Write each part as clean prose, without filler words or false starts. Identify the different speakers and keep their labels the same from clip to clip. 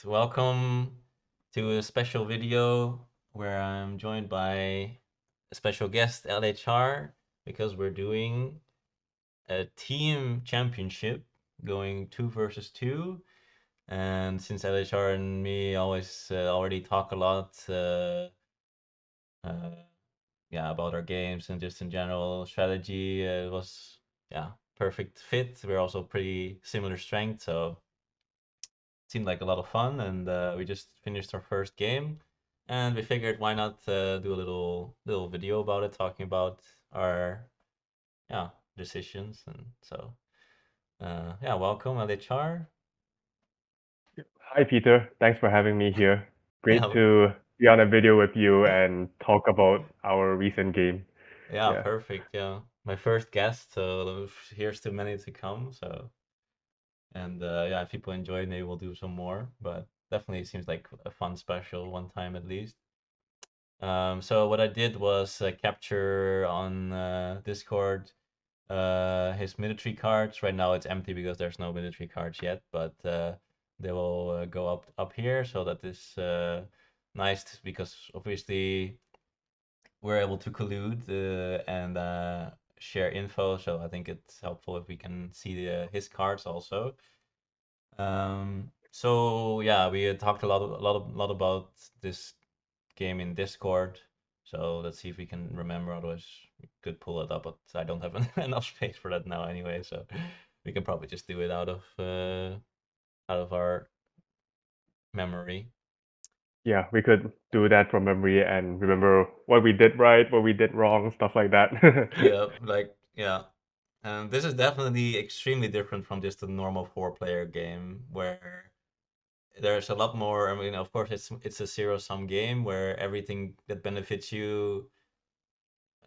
Speaker 1: Welcome to a special video where I'm joined by a special guest, LHR, because we're doing a team championship going 2 versus 2. And since LHR and me always already talk a lot, uh, yeah, about our games and just in general strategy, it was perfect fit. We're also pretty similar strength, so seemed like a lot of fun, and we just finished our first game, and we figured why not do a little video about it, talking about our decisions, and so welcome LHR.
Speaker 2: Hi, Peter. Thanks for having me here. Great
Speaker 1: Yeah,
Speaker 2: to be on a video with you and talk about our recent game.
Speaker 1: yeah,
Speaker 2: Yeah.
Speaker 1: perfect. Yeah, my first guest, so here's too many to come. So and yeah, if people enjoy, maybe we'll do some more. But definitely seems like a fun special one time at least. So what I did was capture on Discord his military cards. Right now it's empty because there's no military cards yet, but they will go up here. So that is nice because obviously we're able to collude and share info. So I think it's helpful if we can see his cards also. So yeah, we had talked a lot about this game in Discord. So let's see if we can remember. Otherwise, we could pull it up, but I don't have enough space for that now anyway. So we can probably just do it out of our memory.
Speaker 2: Yeah, we could do that from memory and remember what we did right, what we did wrong, stuff like that.
Speaker 1: Yeah, like yeah. And this is definitely extremely different from just a normal four-player game where there's a lot more. I mean, of course, it's a zero-sum game where everything that benefits you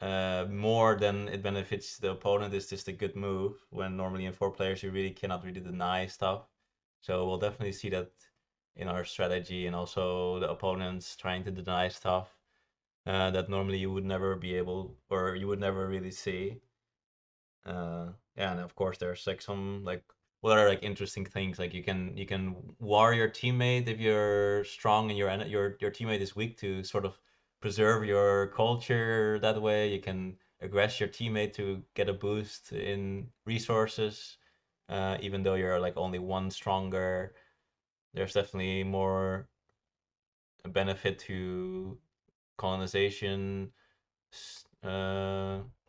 Speaker 1: more than it benefits the opponent is just a good move. When normally in four players you really cannot really deny stuff. So we'll definitely see that in our strategy and also the opponents trying to deny stuff that normally you would never be able or you would never really see. Yeah, and of course there's like some like what are like interesting things like you can war your teammate if you're strong and your teammate is weak to sort of preserve your culture that way. You can aggress your teammate to get a boost in resources, even though you're like only one stronger. There's definitely more benefit to colonization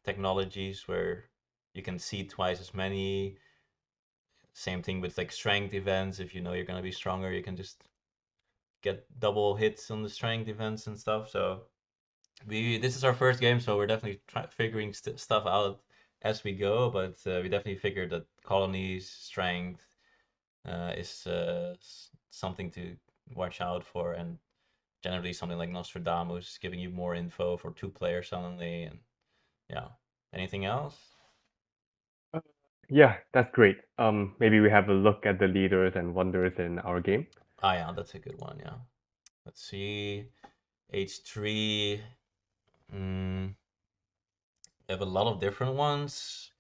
Speaker 1: technologies where you can see twice as many. Same thing with like strength events. If you know you're gonna be stronger, you can just get double hits on the strength events and stuff. So we this is our first game, so we're definitely figuring stuff out as we go. But we definitely figured that colonies strength is something to watch out for, and generally something like Nostradamus giving you more info for two players suddenly, and yeah. Anything else?
Speaker 2: Yeah, that's great. Maybe we have a look at the leaders and wonders in our game.
Speaker 1: Ah, yeah, that's a good one. Yeah. Let's see. H3. Mm, we have a lot of different ones.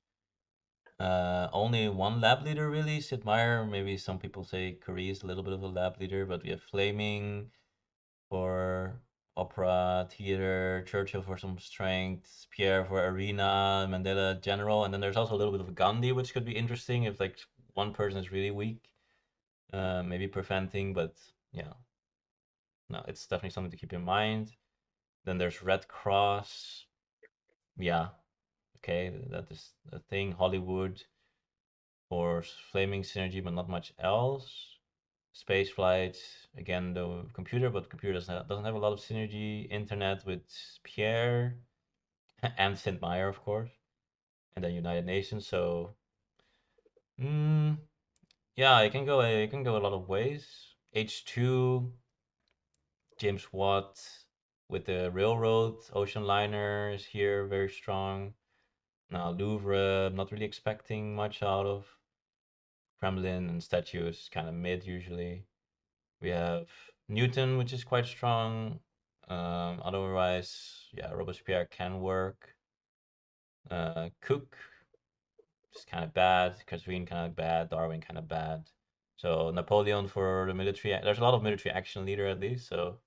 Speaker 1: Only one lab leader really, Sid Meier. Maybe some people say Curie is a little bit of a lab leader, but we have Flaming for opera, theater, Churchill for some strength, Pierre for arena, Mandela general, and then there's also a little bit of Gandhi, which could be interesting if like one person is really weak. Maybe preventing, but yeah, no, it's definitely something to keep in mind. Then there's Red Cross. Yeah, okay, that is a thing. Hollywood for flaming synergy, but not much else. Space flight, again, the computer, but computer doesn't have a lot of synergy. Internet with Pierre and St. Meyer, of course, and then United Nations. So, mm, yeah, it can go a lot of ways. H2, James Watt with the railroad, ocean liner is here, very strong. Now Louvre, I'm not really expecting much out of. Kremlin and statues, kind of mid usually. We have Newton, which is quite strong. Otherwise, yeah, Robespierre can work. Cook, just kind of bad. Catherine kind of bad. Darwin kind of bad. So Napoleon for the military. There's a lot of military action leader at least, so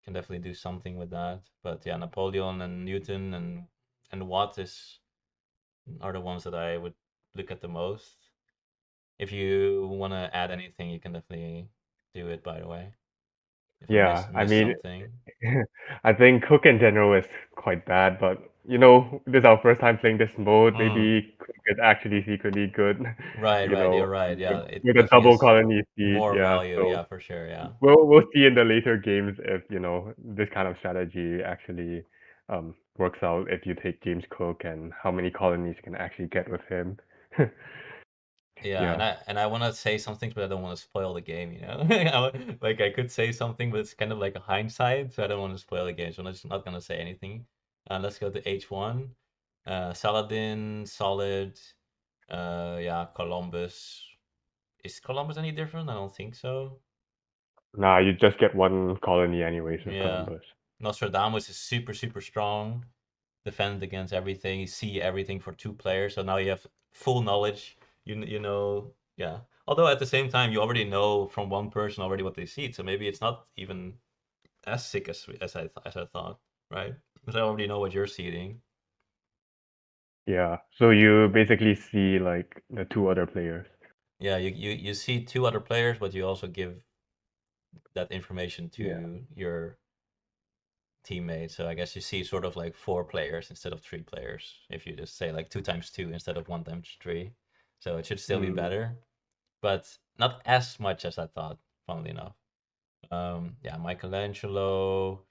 Speaker 1: can definitely do something with that. But yeah, Napoleon and Newton and Watt is are the ones that I would look at the most. If you want to add anything, you can definitely do it. By the way, if I
Speaker 2: Yeah, I
Speaker 1: miss
Speaker 2: mean,
Speaker 1: something.
Speaker 2: I think Cook in general is quite bad, but this is our first time playing this mode.
Speaker 1: Mm,
Speaker 2: Maybe Cook is actually secretly good,
Speaker 1: right, right. You're right.
Speaker 2: with,
Speaker 1: Yeah, it
Speaker 2: with a
Speaker 1: definitely
Speaker 2: double
Speaker 1: has
Speaker 2: colony seed.
Speaker 1: more
Speaker 2: Yeah,
Speaker 1: value.
Speaker 2: so
Speaker 1: Yeah, for sure. Yeah.
Speaker 2: we'll see in the later games if this kind of strategy actually works out if you take James Cook and how many colonies you can actually get with him.
Speaker 1: Yeah,
Speaker 2: Yeah.
Speaker 1: and I want to say something, but I don't want to spoil the game, you know? Like I could say something, but it's kind of like a hindsight, so I don't want to spoil the game, so I'm just not gonna say anything. Let's go to H1. Saladin, solid. Yeah, Columbus. Is Columbus any different? I don't think so.
Speaker 2: Nah, you just get one colony anyways with
Speaker 1: Yeah.
Speaker 2: Columbus.
Speaker 1: Nostradamus is super, super strong. Defend against everything. You see everything for two players, so now you have full knowledge. You know, yeah. Although at the same time, you already know from one person already what they see, so maybe it's not even as sick as I thought, right? Because I already know what you're seeding.
Speaker 2: Yeah. So you basically see like the two other players.
Speaker 1: Yeah, you see two other players, but you also give that information
Speaker 2: Yeah.
Speaker 1: to your teammate. So I guess you see sort of like four players instead of three players. If you just say like two times two instead of one times three. So it should still be
Speaker 2: Mm.
Speaker 1: better, but not as much as I thought, funnily enough. Yeah, Michelangelo,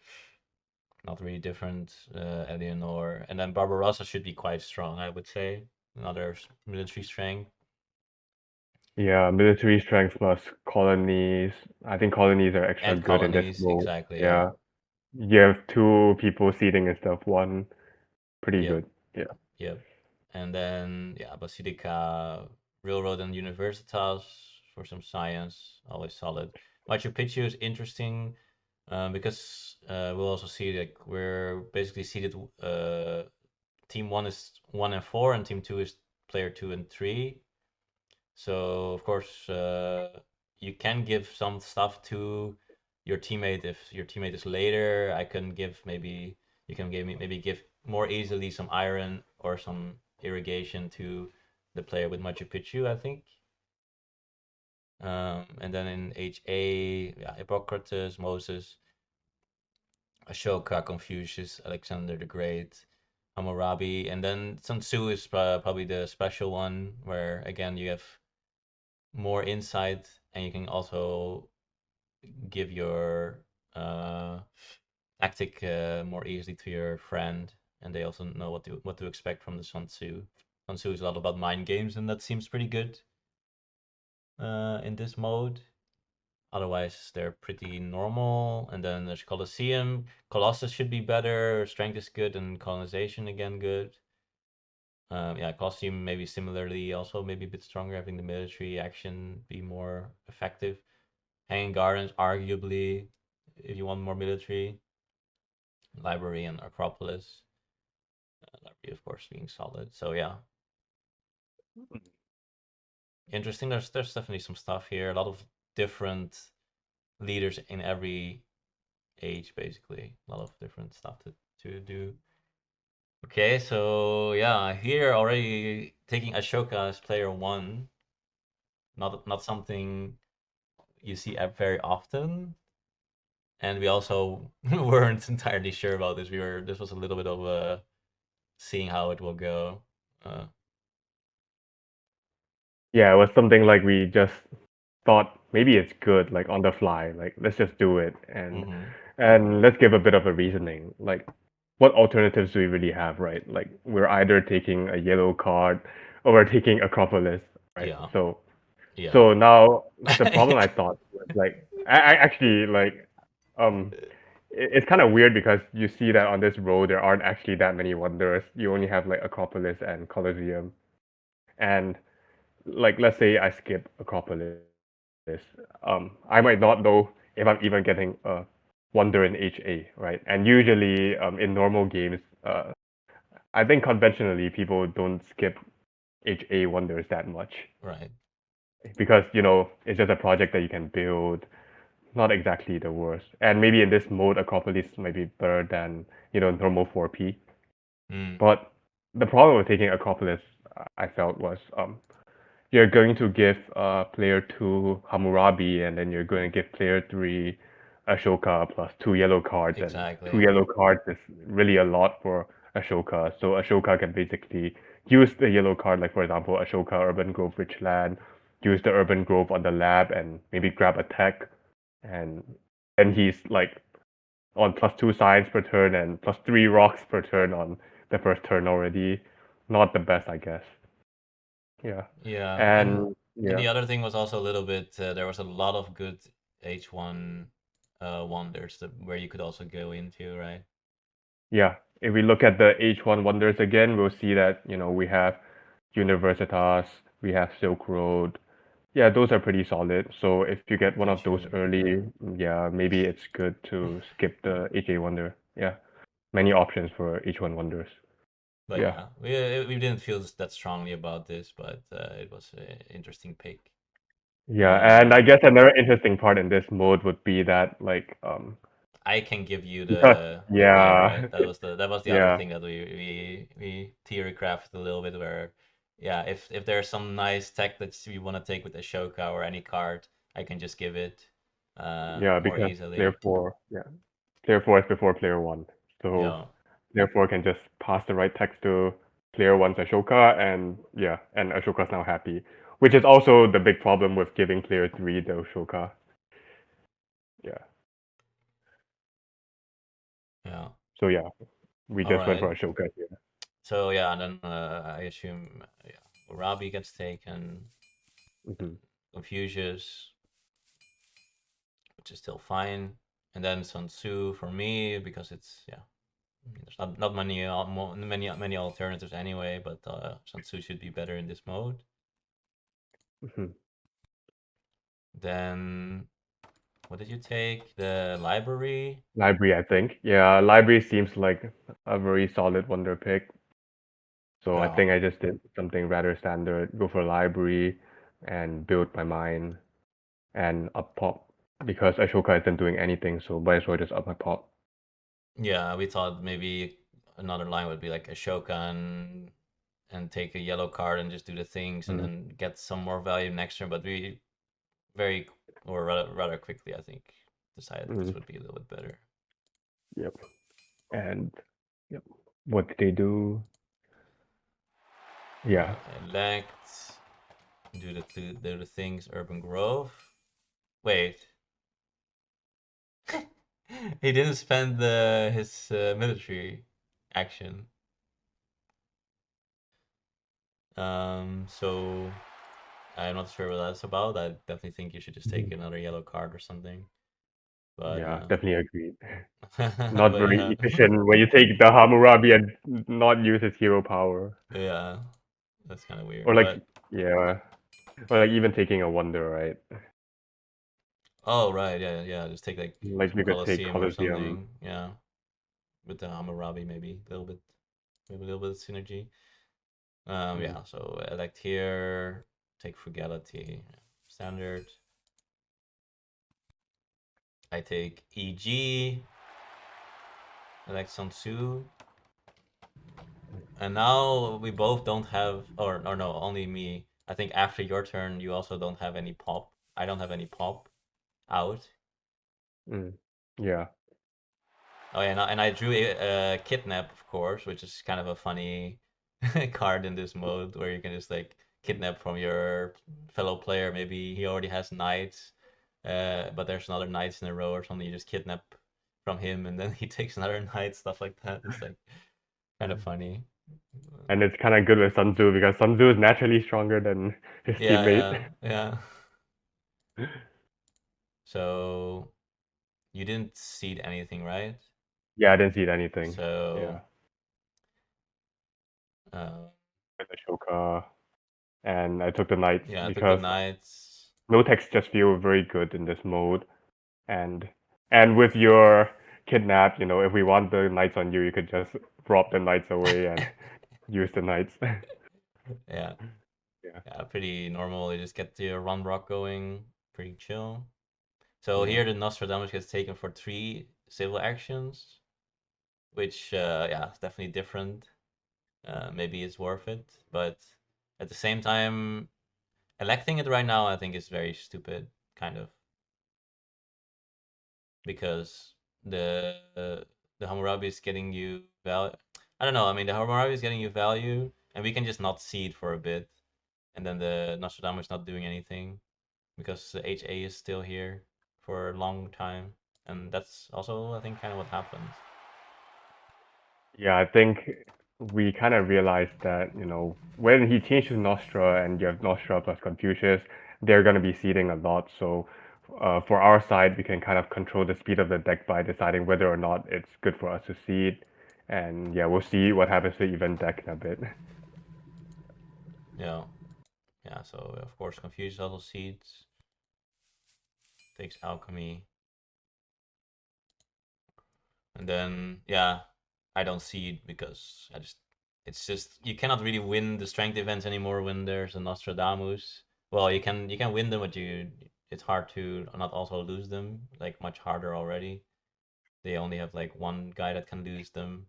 Speaker 1: not really different. Eleanor, and then Barbarossa should be quite strong, I would say. Another military strength.
Speaker 2: Yeah, military strength plus colonies. I think colonies are extra
Speaker 1: And
Speaker 2: good in this
Speaker 1: colonies,
Speaker 2: mode.
Speaker 1: exactly, yeah.
Speaker 2: Yeah. You have two people seating instead of one. Pretty
Speaker 1: Yep,
Speaker 2: good. Yeah.
Speaker 1: yep. And then, yeah, Basilica, Railroad, and Universitas for some science, always solid. Machu Picchu is interesting because we'll also see like we're basically seated. Team one is 1 and 4, and team two is player 2 and 3. So of course, you can give some stuff to your teammate if your teammate is later. I can give maybe you can give me maybe give more easily some iron or some irrigation to the player with Machu Picchu, I think. And then in HA, yeah, Hippocrates, Moses, Ashoka, Confucius, Alexander the Great, Hammurabi, and then Sun Tzu is probably the special one where again you have more insight and you can also give your uh, tactic more easily to your friend, and they also know what to expect from the Sun Tzu. Sun Tzu is a lot about mind games, and that seems pretty good in this mode. Otherwise, they're pretty normal. And then there's Colosseum. Colossus should be better. Strength is good, and colonization again good. Yeah, Colosseum maybe similarly also maybe a bit stronger, having the military action be more effective. Hanging Gardens, arguably, if you want more military. Library and Acropolis. Library, of course, being solid. So yeah, interesting. There's definitely some stuff here. A lot of different leaders in every age, basically. A lot of different stuff to do. Okay, so yeah, here already taking Ashoka as player one, not something you see very often. And we also weren't entirely sure about this. This was a little bit of a seeing how it will go. Uh,
Speaker 2: Yeah, it was something like we just thought maybe it's good, like on the fly, like let's just do it
Speaker 1: mhm.
Speaker 2: and let's give a bit of a reasoning. Like what alternatives do we really have, right? Like we're either taking a yellow card or we're taking Acropolis, right?
Speaker 1: Yeah,
Speaker 2: So
Speaker 1: yeah.
Speaker 2: so now the problem I thought was like I actually like um it's kind of weird because you see that on this road there aren't actually that many wonders. You only have like Acropolis and Colosseum. And like let's say I skip Acropolis, I might not know if I'm even getting a wonder in HA, right? And usually in normal games, I think conventionally people don't skip HA wonders that much.
Speaker 1: Right.
Speaker 2: because it's just a project that you can build. Not exactly the worst. And maybe in this mode, Acropolis might be better than normal 4P.
Speaker 1: Mm,
Speaker 2: But the problem with taking Acropolis, I felt was you're going to give player 2 Hammurabi, and then you're going to give player 3 Ashoka plus 2 yellow cards, and two
Speaker 1: exactly.
Speaker 2: yellow cards is really a lot for Ashoka. So Ashoka can basically use the yellow card, like for example, Ashoka Urban Grove Richland, use the Urban Grove on the lab, and maybe grab a tech, and then he's like on +2 science per turn and +3 rocks per turn on the first turn already. Not the best, I guess. Yeah.
Speaker 1: Yeah,
Speaker 2: And
Speaker 1: and
Speaker 2: yeah.
Speaker 1: the other thing was also a little bit. There was a lot of good H1 wonders where you could also go into, right?
Speaker 2: Yeah, if we look at the H1 wonders again, we'll see that, we have Universitas, we have Silk Road. Yeah, those are pretty solid. So if you get one
Speaker 1: Yeah,
Speaker 2: of those
Speaker 1: true.
Speaker 2: early, yeah, maybe it's good to skip the HA wonder. Yeah, many options for H1 wonders.
Speaker 1: But
Speaker 2: Yeah.
Speaker 1: yeah, we didn't feel that strongly about this, but it was an interesting pick.
Speaker 2: Yeah, and I
Speaker 1: Um,
Speaker 2: guess another interesting part in this mode would be that
Speaker 1: I can give you
Speaker 2: because
Speaker 1: the thing,
Speaker 2: yeah,
Speaker 1: right? That was the other
Speaker 2: yeah,
Speaker 1: thing that we theory crafted a little bit where, yeah, if there's some nice tech that you want to take with Ashoka or any card, I can just give it
Speaker 2: yeah,
Speaker 1: more
Speaker 2: because player
Speaker 1: easily.
Speaker 2: 4, yeah, player 4 is before player 1. So
Speaker 1: Yeah,
Speaker 2: player 4 can just pass the right text to player 1's Ashoka, and yeah, and Ashoka's now happy. Which is also the big problem with giving player 3 the Ashoka. Yeah.
Speaker 1: yeah.
Speaker 2: So yeah, we
Speaker 1: All
Speaker 2: just went
Speaker 1: right.
Speaker 2: for Ashoka here.
Speaker 1: So yeah, and then I assume yeah, Rabi gets taken,
Speaker 2: Hmm.
Speaker 1: Confucius, which is still fine, and then Sun Tzu for me because it's yeah. There's not many many alternatives anyway, but Sun Tzu should be better in this mode.
Speaker 2: Hmm.
Speaker 1: Then what did you take? The library?
Speaker 2: Library, I think. Yeah, library seems like a very solid wonder pick. So I
Speaker 1: Yeah.
Speaker 2: think I just did something rather standard, go for library and build my mine and up pop because Ashoka isn't doing anything, so might as well just up my pop.
Speaker 1: Yeah, we thought maybe another line would be like Ashoka and take a yellow card and just do the things and
Speaker 2: Mm,
Speaker 1: then get some more value next turn, but we very or rather quickly I think decided this
Speaker 2: mm,
Speaker 1: would be a little bit better.
Speaker 2: yep. And yep. What did they do? Yeah.
Speaker 1: Elect, do the things, Urban Grove. Wait, he didn't spend his military action. So I'm not sure what that's about. I definitely think you should just take
Speaker 2: Mhm.
Speaker 1: another yellow card or something. But
Speaker 2: Yeah, definitely agreed. Not
Speaker 1: but
Speaker 2: very
Speaker 1: yeah,
Speaker 2: efficient when you take the Hammurabi and not use his hero power.
Speaker 1: yeah, that's kind of
Speaker 2: Or
Speaker 1: weird.
Speaker 2: like,
Speaker 1: But
Speaker 2: yeah. Or like even taking a wonder, right?
Speaker 1: oh right, yeah, yeah, just take like
Speaker 2: Like
Speaker 1: some
Speaker 2: you could take
Speaker 1: Colosseum or
Speaker 2: Colosseum.
Speaker 1: something. Yeah, with the Hammurabi maybe a little bit, maybe a little bit of synergy.
Speaker 2: Mm.
Speaker 1: Yeah. So elect here, take frugality, standard. I take EG, elect Sun Tzu. And now we both don't have, or no, only me. I think after your turn, you also don't have any pop. I don't have any pop out.
Speaker 2: Mm. Yeah.
Speaker 1: Oh yeah, and I drew a kidnap, of course, which is kind of a funny card in this mode where you can just like kidnap from your fellow player. Maybe he already has knights, but there's another knights in a row or something. You just kidnap from him, and then he takes another knight, stuff like that. It's like kind of funny.
Speaker 2: And it's kind of good with Sun Tzu because Sun Tzu is naturally stronger than his
Speaker 1: Yeah,
Speaker 2: teammate.
Speaker 1: yeah, yeah. So you didn't seed anything, right?
Speaker 2: Yeah, I didn't see anything. Yeah,
Speaker 1: So uh,
Speaker 2: with Ashoka, and I took the knights
Speaker 1: yeah, I took the
Speaker 2: because
Speaker 1: knights.
Speaker 2: no text just feel very good in this mode, and and with your kidnap, if we want the knights on you, you could just drop the knights away and use the knights.
Speaker 1: Yeah.
Speaker 2: Yeah.
Speaker 1: Yeah, pretty normal. You just get your run rock going, pretty chill. So
Speaker 2: Yeah.
Speaker 1: here the Nostradamus gets taken for 3 civil actions, which yeah, it's definitely different. Maybe it's worth it, but at the same time, electing it right now I think is very stupid, kind of, because the Hammurabi is getting you value. I don't know. I mean, the Hammurabi is getting you value, and we can just not see it for a bit, and then the Nostradamus is not doing anything because the HA is still here for a long time, and that's also I think kind of what happens.
Speaker 2: Yeah, I think we kind of realized that, when he changed to Nostra and you have Nostra plus Confucius, they're going to be seeding a lot. So for our side, we can kind of control the speed of the deck by deciding whether or not it's good for us to seed. And yeah, we'll see what happens to event deck in a bit.
Speaker 1: Yeah, yeah. So of course, Confucius also seeds, takes alchemy, and then yeah, I don't see it because it's just you cannot really win the strength events anymore when there's a Nostradamus. Well, you can win them, but it's hard to not also lose them, like much harder already. They only have like one guy that can lose them.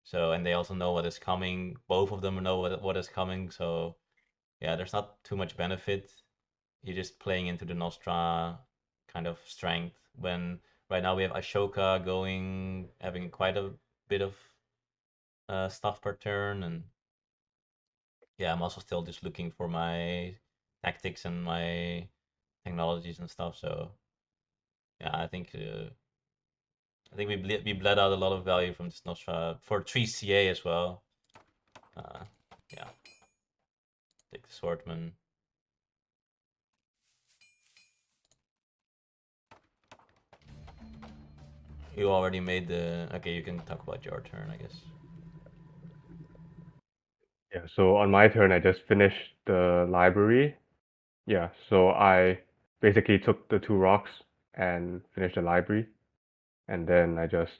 Speaker 1: So and they also know what is coming. Both of them know what is coming. So yeah, there's not too much benefit. You're just playing into the Nostra kind of strength. When right now we have Ashoka going, having quite a bit of stuff per turn, and yeah, I'm also still just looking for my tactics and my technologies and stuff. So yeah, I think we bled out a lot of value from this Nostra for 3 CA as well. Uh, yeah, take the Swordman. You already made the. Okay, you can talk about your turn, I guess.
Speaker 2: Yeah, so on my turn, I just finished the library. Yeah, so I basically took the two rocks and finished the library, and then I just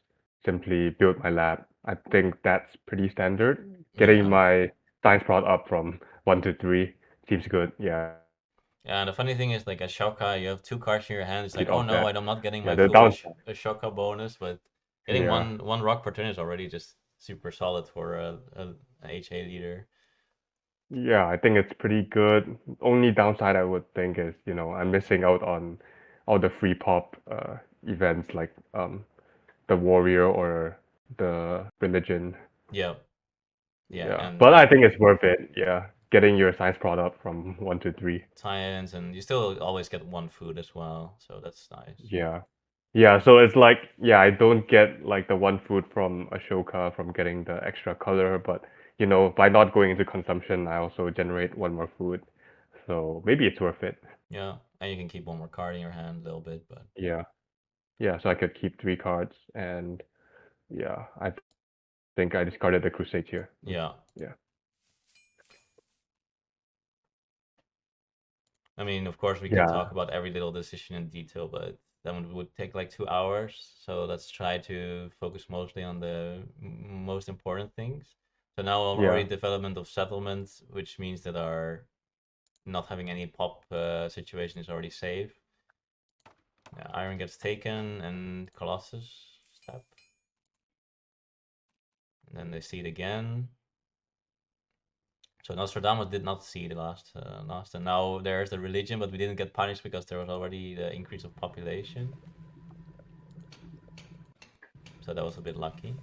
Speaker 2: simply built my lab. I think that's pretty standard. Getting
Speaker 1: Yeah.
Speaker 2: my science prod up from 1 to 3 seems good. Yeah,
Speaker 1: Yeah, and the funny thing is, like Ashoka, you have 2 cards in your hand. It's like, oh
Speaker 2: of
Speaker 1: no,
Speaker 2: that.
Speaker 1: I'm not getting
Speaker 2: Yeah,
Speaker 1: my
Speaker 2: the
Speaker 1: full
Speaker 2: downside.
Speaker 1: Ashoka bonus, but getting
Speaker 2: Yeah,
Speaker 1: one rock per turn is already just super solid for a HA leader.
Speaker 2: yeah, I think it's pretty good. Only downside I would think is, I'm missing out on all the free pop events like the warrior or the religion.
Speaker 1: Yeah, yeah,
Speaker 2: Yeah,
Speaker 1: and
Speaker 2: but I think it's worth it. Yeah, getting your science product from 1 to 3.
Speaker 1: tie-ins, and you still always get one food as well, so that's nice.
Speaker 2: Yeah. Yeah, so it's like, yeah, I don't get like the one food from Ashoka from getting the extra color, but by not going into consumption, I also generate one more food. So maybe it's worth it.
Speaker 1: Yeah, and you can keep one more card in your hand a little bit, but
Speaker 2: Yeah. Yeah, so I could keep 3 cards and yeah, I think I discarded the Crusade here.
Speaker 1: yeah.
Speaker 2: Yeah.
Speaker 1: I mean, of course, we can
Speaker 2: Yeah.
Speaker 1: talk about every little decision in detail, but that would take like 2 hours. So let's try to focus mostly on the most important things. So now I'm already
Speaker 2: Yeah.
Speaker 1: development of settlement, which means that our not having any pop situation is already safe. Yeah, Iron gets taken and Colossus step. And then they see it again. So Nostradamus did not see the last, and now there's the religion, but we didn't get punished because there was already the increase of population. So that was a bit lucky.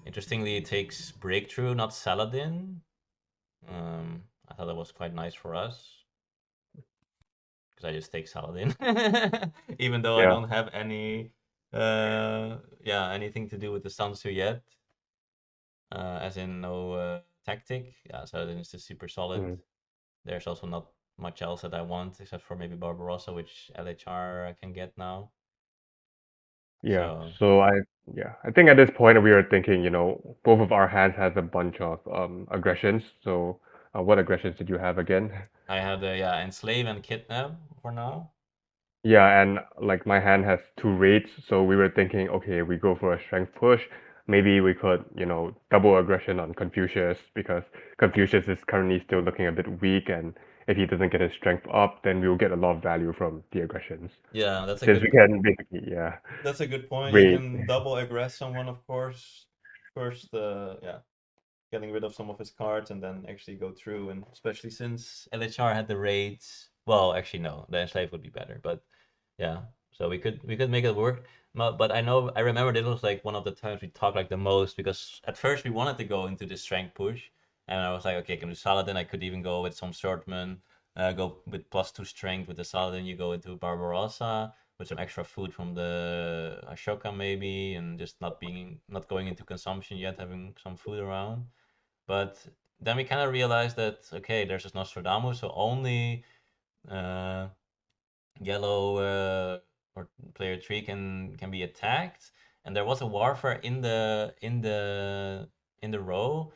Speaker 1: Interestingly, it takes Breakthrough, not Saladin. I thought that was quite nice for us because I just take Saladin, even though I
Speaker 2: Yeah.
Speaker 1: don't have any, yeah, anything to do with the Sansu yet. As in no tactic. Yeah, Saladin is just super solid.
Speaker 2: Mm.
Speaker 1: There's also not much else that I want except for maybe Barbarossa, which LHR I can get now.
Speaker 2: Yeah.
Speaker 1: So
Speaker 2: So I think at this point we were thinking, both of our hands has a bunch of aggressions. So what aggressions did you have again?
Speaker 1: I have the yeah enslave and kidnap for now.
Speaker 2: Yeah, and like my hand has 2 raids, so we were thinking, okay, we go for a strength push. maybe we could, double aggression on Confucius because Confucius is currently still looking a bit weak, and if he doesn't get his strength up, then we'll get a lot of value from the aggressions.
Speaker 1: Yeah,
Speaker 2: Since we can basically, yeah,
Speaker 1: that's a good point. You
Speaker 2: wait.
Speaker 1: can double aggress someone, of course. First, yeah, getting rid of some of his cards and then actually go through. And especially since LHR had the raids. Well, actually no, the enslave would be better, but yeah. So we could make it work. But I remember this was like one of the times we talked like the most because at first we wanted to go into the strength push, and I was like, okay, I can do Saladin. I could even go with some swordman, go with +2 strength with the Saladin. You go into Barbarossa with some extra food from the Ashoka maybe, and just not going into consumption yet, having some food around. But then we kind of realized that okay, there's this Nostradamus, so only uh, yellow or player three can be attacked, and there was a warfare in the row,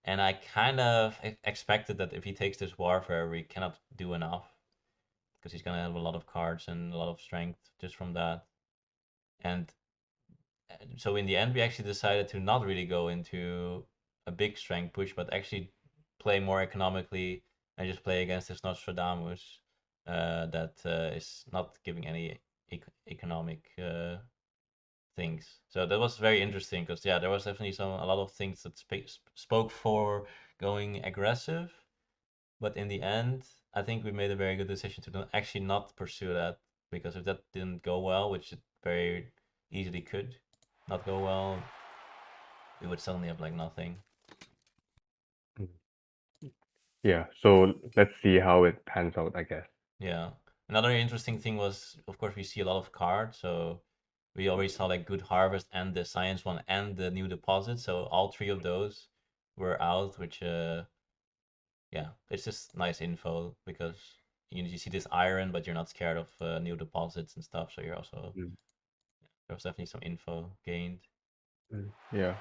Speaker 1: and I kind of expected that if he takes this warfare, we cannot do enough because he's gonna have a lot of cards and a lot of strength just from that, and so in the end, we actually decided to not really go into a big strength push, but actually play more economically and just play against this Nostradamus that is not giving any economic things. So that was very interesting because yeah, there was definitely a lot of things that spoke for going aggressive, but in the end, I think we made a very good decision to actually not pursue that because if that didn't go well, which it very easily could not go well, we would suddenly have like nothing.
Speaker 2: Yeah, so let's see how it pans out, I guess.
Speaker 1: Yeah. Another interesting thing was, of course, we see a lot of cards. So we already saw like Good Harvest and the Science one and the new deposit. So all three of those were out, which yeah, it's just nice info because you see this iron, but you're not scared of new deposits and stuff. So you're also
Speaker 2: Mm,
Speaker 1: there was definitely some info gained.
Speaker 2: Yeah,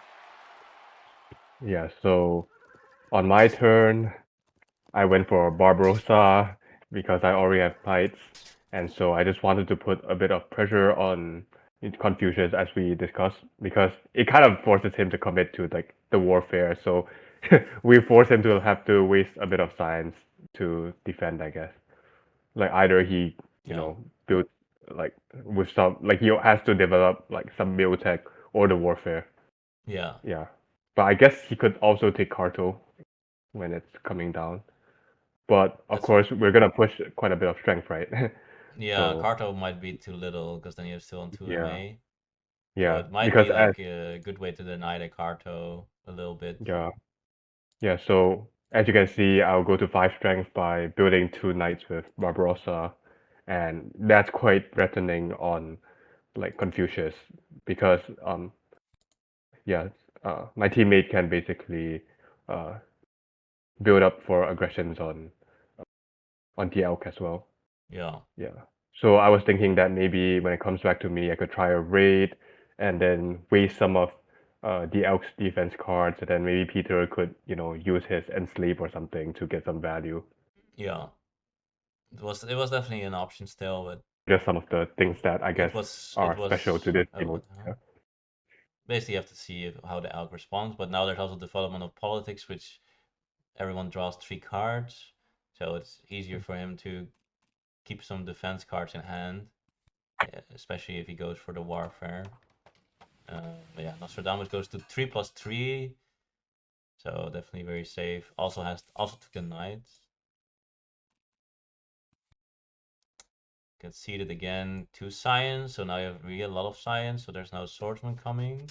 Speaker 2: yeah. So on my turn, I went for Barbarossa because I already have knights, and so I just wanted to put a bit of pressure on Confucius as we discussed because it kind of forces him to commit to like the warfare. So we force him to have to waste a bit of science to defend, I guess. Like either he,
Speaker 1: Yeah,
Speaker 2: build like with some like he has to develop like some build tech or the warfare.
Speaker 1: yeah.
Speaker 2: Yeah. But I guess he could also take Carto when it's coming down. But of
Speaker 1: That's
Speaker 2: course, we're gonna push quite a bit of strength, right?
Speaker 1: yeah.
Speaker 2: So
Speaker 1: Carto might be too little because then you're still on two
Speaker 2: yeah,
Speaker 1: MA. So
Speaker 2: yeah,
Speaker 1: it might
Speaker 2: because
Speaker 1: be
Speaker 2: as
Speaker 1: like a good way to deny the Carto a little bit.
Speaker 2: yeah, yeah. So as you can see, I'll go to 5 strength by building 2 knights with Barbarossa, and that's quite threatening on like Confucius because yeah, my teammate can basically uh build up for aggressions on the elk as well.
Speaker 1: Yeah,
Speaker 2: Yeah. So I was thinking that maybe when it comes back to me, I could try a raid and then waste some of the Elks defense cards, and then maybe Peter could, use his enslave or something to get some value.
Speaker 1: yeah. It was definitely an option still, but
Speaker 2: Just some of the things that I
Speaker 1: it
Speaker 2: guess
Speaker 1: was it
Speaker 2: are special to
Speaker 1: was
Speaker 2: this
Speaker 1: oh,
Speaker 2: team.
Speaker 1: what the hell? Basically, you have to see how the elk responds. But now there's also development of politics, which everyone draws 3 cards, so it's easier for him to keep some defense cards in hand, especially if he goes for the warfare. But yeah, Nostradamus goes to 3+3, so definitely very safe. Also took the knights. Gets seeded again to science, so now you have really a lot of science, so there's no swordsman coming.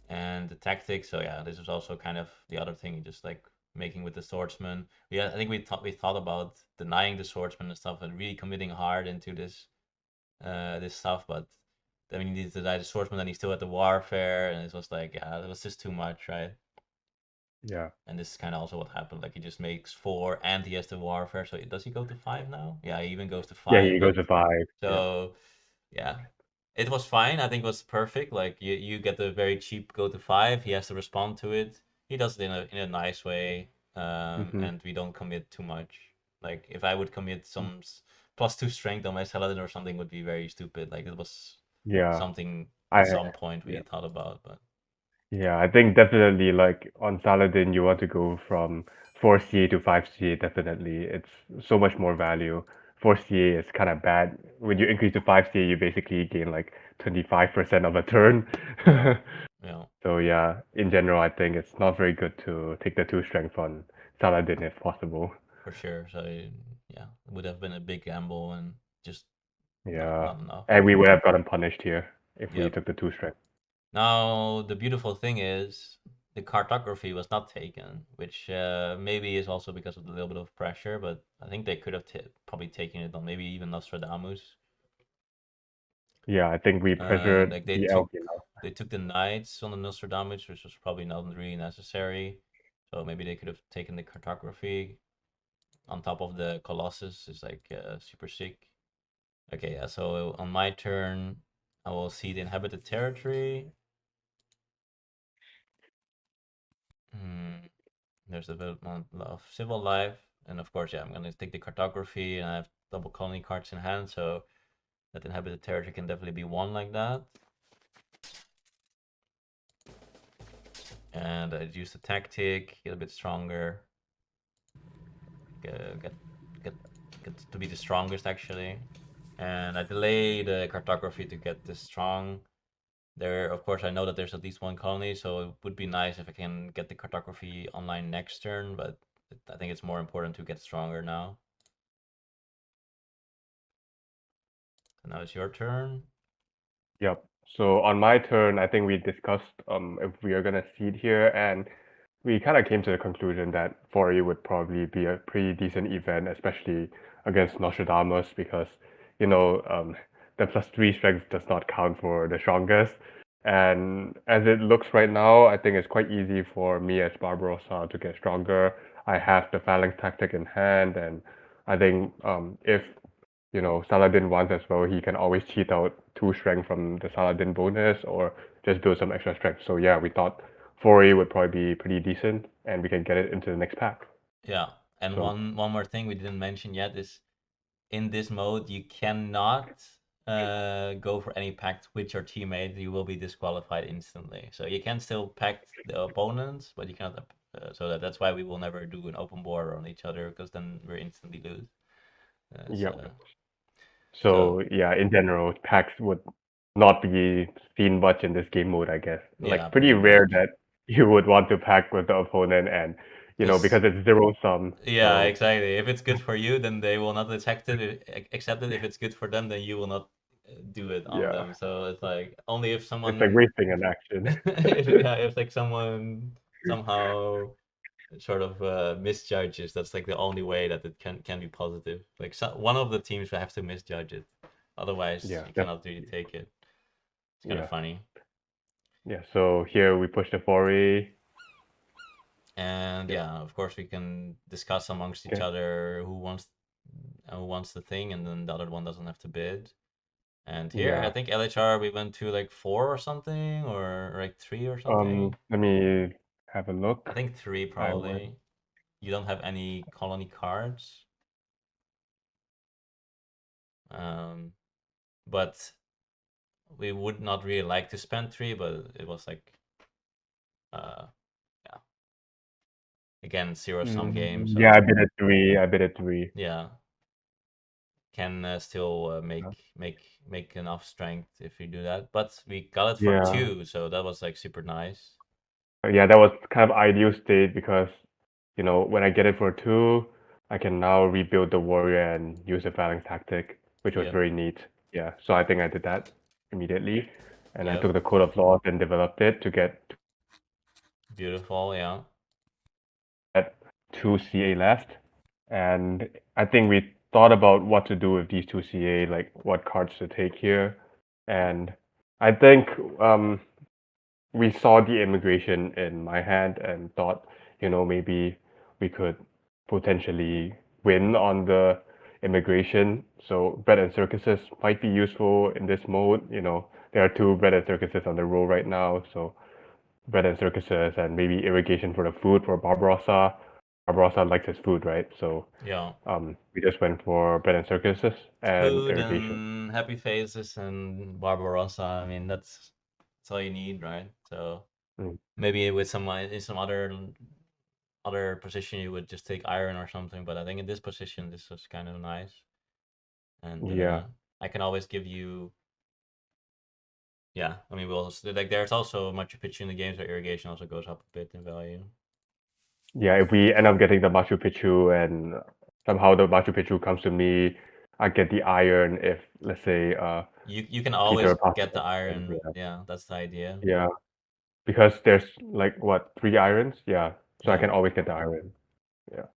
Speaker 1: And the tactics, so yeah, this is also kind of the other thing, just like making with the swordsman. Yeah, I think we thought about denying the swordsman and stuff and really committing hard into this stuff, but then we needed to deny the swordsman, then he still had the warfare, and it was like, yeah, it was just too much, right?
Speaker 2: Yeah.
Speaker 1: And this is kind of also what happened. Like he just makes 4 and he has the warfare. So does he go to 5 now? Yeah, he even goes to
Speaker 2: Yeah,
Speaker 1: 5.
Speaker 2: he goes
Speaker 1: But
Speaker 2: to 5. Yeah.
Speaker 1: so yeah, it was fine. I think it was perfect. Like you get the very cheap go to 5. He has to respond to it. He does it in a nice way.
Speaker 2: hmm
Speaker 1: And we don't commit too much. Like if I would commit some +2 strength on my Saladin or something would be very stupid. Like it was
Speaker 2: Yeah.
Speaker 1: something. at
Speaker 2: I
Speaker 1: some point we
Speaker 2: yeah.
Speaker 1: thought about, but
Speaker 2: Yeah, I think definitely like on Saladin you want to go from 4 CA to 5 CA definitely. It's so much more value. 4 CA is kind of bad. When you increase to 5 CA, you basically gain like 25% of a turn.
Speaker 1: yeah, yeah,
Speaker 2: So yeah, in general, I think it's not very good to take the 2 strength on Saladin if possible.
Speaker 1: for sure. So yeah, it would have been a big gamble and just
Speaker 2: Yeah,
Speaker 1: not enough.
Speaker 2: and we would have gotten punished here if we
Speaker 1: Yep.
Speaker 2: took the 2 strength.
Speaker 1: Now the beautiful thing is the cartography was not taken, which maybe is also because of the little bit of pressure, but I think they could have probably taken it on maybe even Nostradamus.
Speaker 2: Yeah, I think we pressured
Speaker 1: Like
Speaker 2: the LK now.
Speaker 1: they took the knights on the Nostradamus, which was probably not really necessary. So maybe they could have taken the cartography on top of the Colossus. Is like super sick. Okay, yeah. So on my turn, I will see the inhabited territory. Hmm. There's a bit of civil life, and of course, yeah, I'm gonna take the cartography, and I have double colony cards in hand, so that inhabited territory can definitely be won like that. And I use the tactic, get a bit stronger, get get get, get to be the strongest actually. And I delay the cartography to get this strong. There, of course, I know that there's at least one colony, so it would be nice if I can get the cartography online next turn, but I think it's more important to get stronger now. So now it's your turn.
Speaker 2: Yep. So on my turn, I think we discussed if we are gonna seed here, and we kind of came to the conclusion that 4A would probably be a pretty decent event, especially against Nostradamus, because the +3 strength does not count for the strongest. And as it looks right now, I think it's quite easy for me as Barbarossa to get stronger. I have the phalanx tactic in hand, and I think if Saladin wants as well, he can always cheat out 2 strength from the Saladin bonus or just build some extra strength. So yeah, we thought 4A would probably be pretty decent and we can get it into the next pack.
Speaker 1: Yeah, and
Speaker 2: So
Speaker 1: one more thing we didn't mention yet is in this mode you cannot go for any pact with your teammate. You will be disqualified instantly. So you can still pact the opponents, but you cannot. That's why we will never do an open border on each other because then we're instantly lose.
Speaker 2: yeah.
Speaker 1: So so
Speaker 2: So yeah, in general, packs would not be seen much in this game mode, I guess.
Speaker 1: yeah,
Speaker 2: Like pretty
Speaker 1: pretty
Speaker 2: rare
Speaker 1: much.
Speaker 2: that you would want to pack with the opponent and
Speaker 1: Because
Speaker 2: because it's zero sum.
Speaker 1: yeah,
Speaker 2: So
Speaker 1: exactly. If it's good for you, then they will not detect it. Accept it. If it's good for them, then you will not do it on
Speaker 2: yeah,
Speaker 1: them. So it's like only if
Speaker 2: it's like
Speaker 1: someone,
Speaker 2: wasting an action.
Speaker 1: if like someone somehow sort of misjudges, that's like the only way that it can be positive. Like one of the teams will have to misjudge it, otherwise
Speaker 2: Yeah,
Speaker 1: you cannot really
Speaker 2: definitely.
Speaker 1: take it. It's kind of
Speaker 2: Yeah.
Speaker 1: funny.
Speaker 2: Yeah, so here we push the 4A.
Speaker 1: And
Speaker 2: Yep.
Speaker 1: yeah, of course we can discuss amongst each
Speaker 2: Okay.
Speaker 1: other who wants the thing, and then the other one doesn't have to bid. And here, I
Speaker 2: Yeah.
Speaker 1: think LHR we went to like 4 or something, or like 3 or something.
Speaker 2: Let me have a
Speaker 1: I
Speaker 2: look.
Speaker 1: think 3
Speaker 2: I went.
Speaker 1: probably. You don't have any colony cards. Um, but we would not really like to spend 3, but it was like, uh, yeah, again, zero sum game.
Speaker 2: Yeah, I
Speaker 1: So
Speaker 2: bid at 3. I bid at 3.
Speaker 1: yeah, can still
Speaker 2: Uh,
Speaker 1: make enough strength if you do that. But we got it for
Speaker 2: Yeah.
Speaker 1: 2, so that was like super nice.
Speaker 2: Yeah, that was kind of ideal state because, when I get it for 2, I can now rebuild the warrior and use the phalanx tactic, which was
Speaker 1: Yep,
Speaker 2: very neat. Yeah, so I think I did that immediately. And I
Speaker 1: yep,
Speaker 2: took the code of laws and developed it to get
Speaker 1: beautiful, yeah,
Speaker 2: at 2 CA left. And I think we thought about what to do with these 2 CA, like what cards to take here. And I think we saw the immigration in my hand and thought, maybe we could potentially win on the immigration. So bread and circuses might be useful in this mode. There are 2 bread and circuses on the roll right now. So bread and circuses and maybe irrigation for the food for Barbarossa. Barbarossa likes his food, right? So
Speaker 1: yeah.
Speaker 2: we just went for bread and circuses and
Speaker 1: Food
Speaker 2: irrigation.
Speaker 1: and happy faces and Barbarossa. I mean, That's all you need, right? So
Speaker 2: Mm.
Speaker 1: maybe with some in some other position you would just take iron or something, but I think in this position this was kind of nice. And
Speaker 2: Yeah.
Speaker 1: I can always give you, yeah. I mean, like there's also Machu Picchu in the games where irrigation also goes up a bit in value.
Speaker 2: Yeah, if we end up getting the Machu Picchu and somehow the Machu Picchu comes to me, I get the iron if, let's say,
Speaker 1: You can
Speaker 2: Peter
Speaker 1: always
Speaker 2: passes
Speaker 1: get the
Speaker 2: it.
Speaker 1: iron.
Speaker 2: Yeah.
Speaker 1: Yeah, that's the idea.
Speaker 2: Yeah. Because there's like what, three irons? Yeah. So I
Speaker 1: Yeah.
Speaker 2: can always get the iron. Yeah.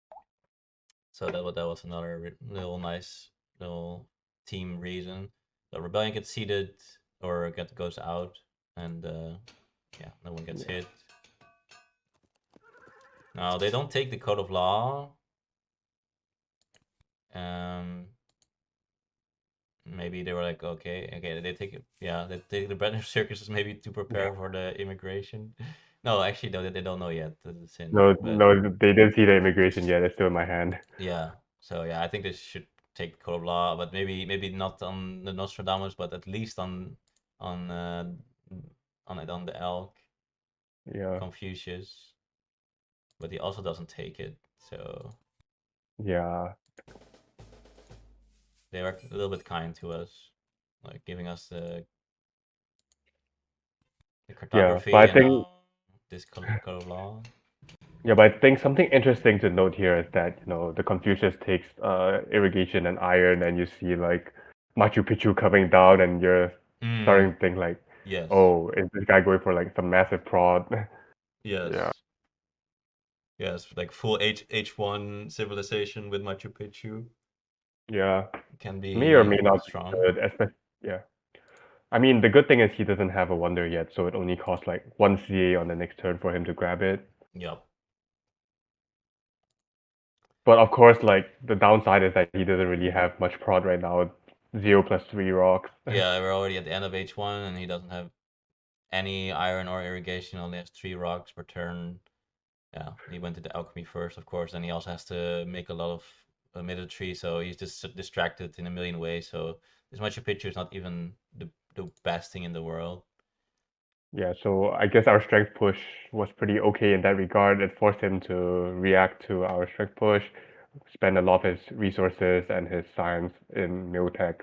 Speaker 1: So that was another little nice little team reason. The rebellion gets seated or goes out, and yeah, no one gets
Speaker 2: Yeah.
Speaker 1: hit. Now they don't take the code of law. Um, maybe they were like, okay, they take it. Yeah, they take the British circuses maybe to
Speaker 2: Yeah.
Speaker 1: prepare for the immigration. No, actually, no, they don't know yet that it's in.
Speaker 2: No,
Speaker 1: But
Speaker 2: no, they didn't see the immigration yet. It's still in my hand.
Speaker 1: yeah, so yeah, I think they should take the code of law, but maybe not on the Nostradamus, but at least on uh, on the elk,
Speaker 2: Yeah.
Speaker 1: Confucius. But he also doesn't take it, so
Speaker 2: Yeah.
Speaker 1: they are a little bit kind to us, like giving us the
Speaker 2: Yeah. But
Speaker 1: cartography
Speaker 2: I
Speaker 1: and
Speaker 2: think
Speaker 1: now this code of law.
Speaker 2: Yeah, but I think something interesting to note here is that, the Confucius takes irrigation and iron, and you see like Machu Picchu coming down, and you're starting
Speaker 1: Mm,
Speaker 2: to think like,
Speaker 1: yes,
Speaker 2: oh, is this guy going for like some massive prod? Yeah,
Speaker 1: yes, yes, like full H1 civilization with Machu Picchu
Speaker 2: yeah,
Speaker 1: can
Speaker 2: may or may
Speaker 1: be
Speaker 2: not be
Speaker 1: strong.
Speaker 2: good, especially yeah. I mean, the good thing is he doesn't have a wonder yet, so it only costs like one CA on the next turn for him to grab it.
Speaker 1: Yep.
Speaker 2: But of course, like the downside is that he doesn't really have much prod right now. 0 + 3 rocks.
Speaker 1: Yeah, we're already at the end of H1 and he doesn't have any iron or irrigation, only has 3 rocks per turn. Yeah, he went to the alchemy first, of course, and he also has to make a lot of military, so he's just distracted in a million ways. So this Machu Picchu is not even the best thing in the world.
Speaker 2: Yeah, so I guess our strength push was pretty okay in that regard. It forced him to react to our strength push, spend a lot of his resources and his science in Miltech.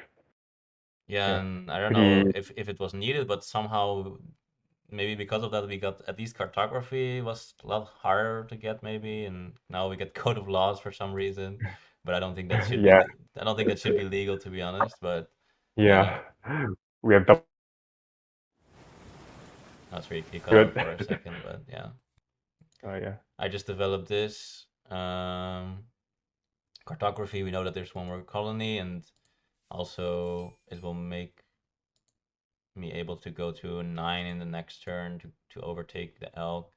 Speaker 1: Yeah,
Speaker 2: Yeah,
Speaker 1: and I don't know
Speaker 2: pretty.
Speaker 1: if it was needed, but somehow maybe because of that we got at least cartography was a lot harder to get maybe, and now we get code of laws for some reason. But I don't think that should be
Speaker 2: Yeah,
Speaker 1: I don't think that should be legal to be honest. But yeah,
Speaker 2: yeah. We have double
Speaker 1: that's where you cut out
Speaker 2: good.
Speaker 1: for a second, but yeah.
Speaker 2: Oh yeah,
Speaker 1: I just developed this cartography. We know that there's one more colony, and also it will make me able to go to 9 in the next turn to overtake the elk.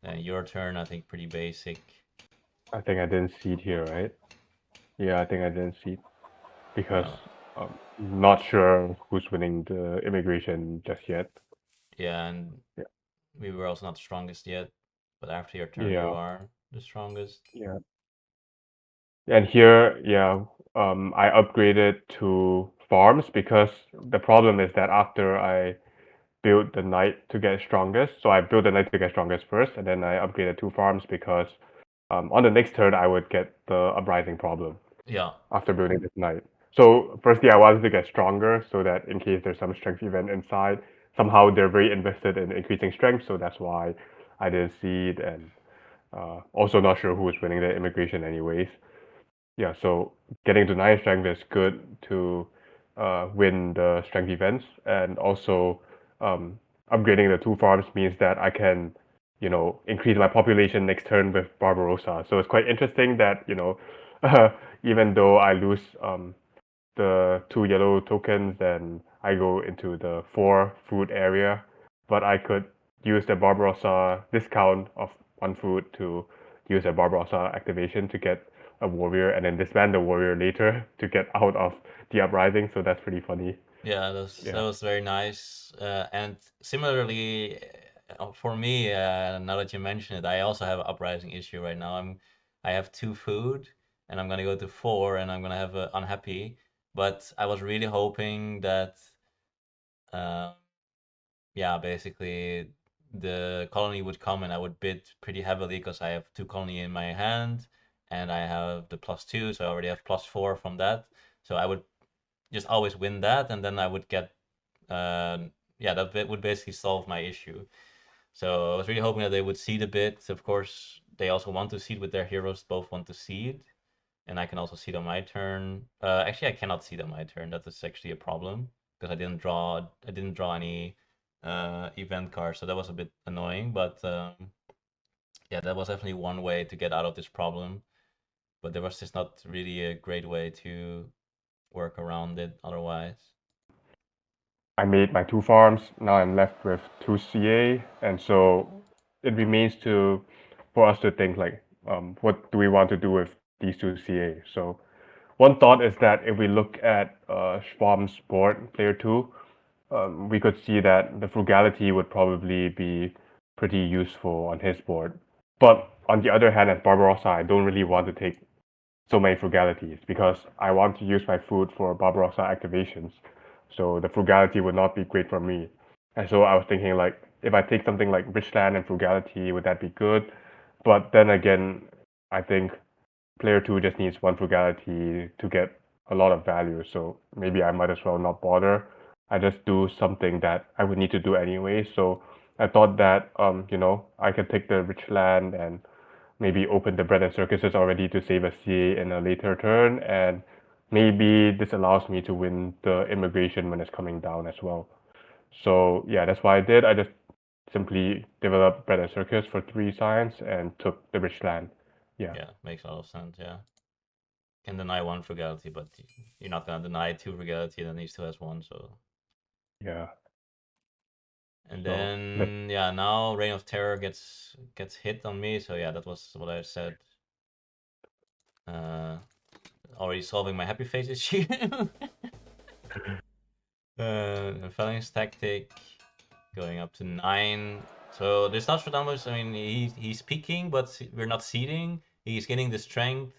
Speaker 1: Then your turn, I think pretty basic.
Speaker 2: I think I didn't see it here, right? Yeah, I think I didn't see it because
Speaker 1: No,
Speaker 2: I'm not sure who's winning the immigration just yet.
Speaker 1: yeah, and
Speaker 2: Yeah,
Speaker 1: we were also not the strongest yet, but after your turn you
Speaker 2: yeah,
Speaker 1: are the strongest.
Speaker 2: yeah. And here, yeah, I upgraded to farms because the problem is that after I built the knight to get strongest, so I built the knight to get strongest first, and then I upgraded to farms because on the next turn I would get the uprising problem
Speaker 1: Yeah,
Speaker 2: after building this knight. So firstly, I wanted to get stronger so that in case there's some strength event inside, somehow they're very invested in increasing strength, so that's why I did seed and also not sure who was winning the immigration anyways. Yeah, so getting to 9 strength is good to win the strength events, and also upgrading the 2 farms means that I can, increase my population next turn with Barbarossa. So it's quite interesting that, even though I lose the 2 yellow tokens, then I go into the 4 food area, but I could use the Barbarossa discount of 1 food to use a Barbarossa activation to get a warrior and then disband the warrior later to get out of the uprising. So that's pretty funny.
Speaker 1: yeah, that
Speaker 2: Yeah.
Speaker 1: was very nice. And similarly, for me, now that you mention it, I also have an uprising issue right now. I have 2 food, and I'm gonna go to 4, and I'm gonna have a unhappy. but I was really hoping that, um, yeah, basically the colony would come and I would bid pretty heavily because I have two colony in my hand and I have the +2, so I already have +4 from that. So I would just always win that, and then I would get, uh, yeah, that would basically solve my issue. So I was really hoping that they would seed a bit. Of course, they also want to seed with their heroes, both want to seed, and I can also seed on my turn. Actually, I cannot seed on my turn. That is actually a problem because I didn't draw any event cards, so that was a bit annoying. But yeah, that was definitely one way to get out of this problem. But there was just not really a great way to work around it otherwise.
Speaker 2: I made my 2 farms. Now I'm left with 2 CA, and so it remains to for us to think like, what do we want to do with these 2 CA? So one thought is that if we look at Schwab's board, player two, we could see that the frugality would probably be pretty useful on his board. But on the other hand, as Barbarossa, I don't really want to take so many frugalities because I want to use my food for Barbarossa activations. So the frugality would not be great for me. And so I was thinking like, if I take something like Richland and frugality, would that be good? But then again, I think player two just needs one frugality to get a lot of value. So maybe I might as well not bother. I just do something that I would need to do anyway. So I thought that I could take the Richland and maybe open the bread and circuses already to save a CA in a later turn, and maybe this allows me to win the immigration when it's coming down as well. So yeah, that's why I did. I just simply developed bread and circus for 3 science and took the rich land. Yeah.
Speaker 1: Yeah, makes a lot of sense. Yeah, can deny one frugality, but you're not gonna deny two frugality, then he still has one. So,
Speaker 2: Yeah.
Speaker 1: and
Speaker 2: So let's
Speaker 1: then yeah, now Reign of Terror gets hit on me. So yeah, that was what I said. Uh, Already solving my happy face issue. Phalanx tactic going up to 9. So there's Nostradamus. I mean, he's peaking, but we're not seeding. He's getting the strength,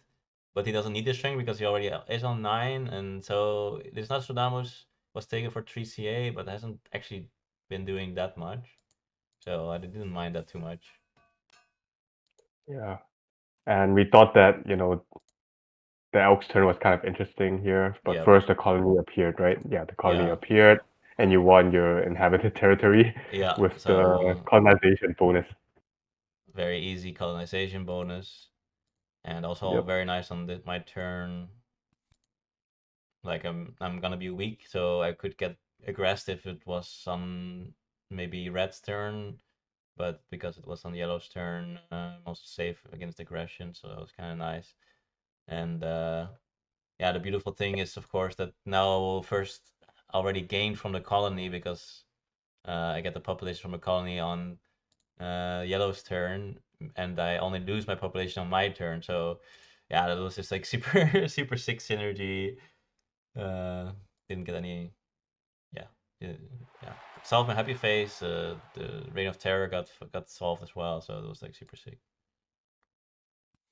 Speaker 1: but he doesn't need the strength because he already is on 9. And so this Nostradamus was taken for 3 CA, but hasn't actually been doing that much. So I didn't mind that too much.
Speaker 2: yeah. And we thought that, the Elk's turn was kind of interesting here, but
Speaker 1: Yep.
Speaker 2: first the colony appeared, right? Yeah, the colony
Speaker 1: Yeah.
Speaker 2: appeared, and you won your inhabited territory
Speaker 1: Yeah.
Speaker 2: with the
Speaker 1: So
Speaker 2: colonization bonus.
Speaker 1: very easy colonization bonus. And also
Speaker 2: Yep.
Speaker 1: very nice on my turn. Like I'm gonna be weak, so I could get aggressive if it was on maybe red's turn, but because it was on yellow's turn, I'm also safe against aggression, so that was kind of nice. And yeah, the beautiful thing is, of course, that now we'll first already gain from the colony because I get the population from a colony on yellow's turn, and I only lose my population on my turn. So yeah, that was just like super super sick synergy. Uh, didn't get any. Yeah, uh, yeah. Solved my happy face. The Reign of Terror got solved as well, so it was like super sick.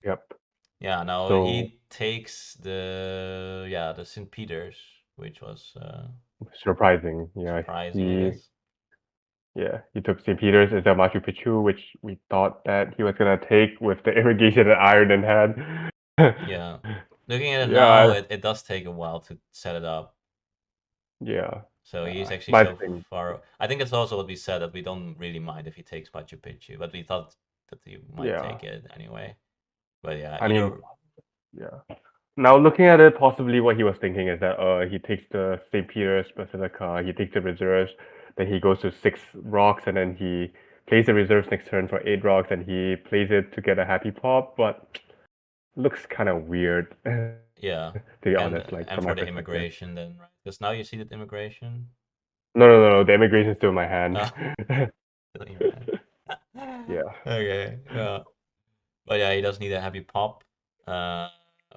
Speaker 2: Yep.
Speaker 1: Yeah. Now
Speaker 2: So
Speaker 1: he takes the St. Peter's, which was
Speaker 2: surprising. Yeah,
Speaker 1: surprising, I
Speaker 2: he
Speaker 1: guess.
Speaker 2: yeah, he took St. Peter's as a Machu Picchu, which we thought that he was gonna take with the irrigation and iron in hand.
Speaker 1: Yeah. Looking at it now,
Speaker 2: Yeah,
Speaker 1: it does take a while to set it up.
Speaker 2: yeah.
Speaker 1: So he's actually
Speaker 2: But I
Speaker 1: so
Speaker 2: think
Speaker 1: far. I think it's also what we said that we don't really mind if he takes Machu Picchu, but we thought that he might
Speaker 2: yeah.
Speaker 1: take it anyway. But yeah,
Speaker 2: I mean,
Speaker 1: either.
Speaker 2: yeah. Now looking at it, possibly what he was thinking is that he takes the St. Peter's Basilica, he takes the reserves, then he goes to 6 rocks, and then he plays the reserves next turn for 8 rocks, and he plays it to get a happy pop, but looks kind of weird, to
Speaker 1: Yeah,
Speaker 2: be
Speaker 1: and
Speaker 2: honest, like
Speaker 1: and
Speaker 2: from my
Speaker 1: for the
Speaker 2: perspective.
Speaker 1: immigration then, right? Because now you see that immigration.
Speaker 2: No, no, no, no, the immigration's still in my hand.
Speaker 1: Oh, still in your hand.
Speaker 2: Yeah,
Speaker 1: Okay, yeah, but yeah, he does need a happy pop, uh,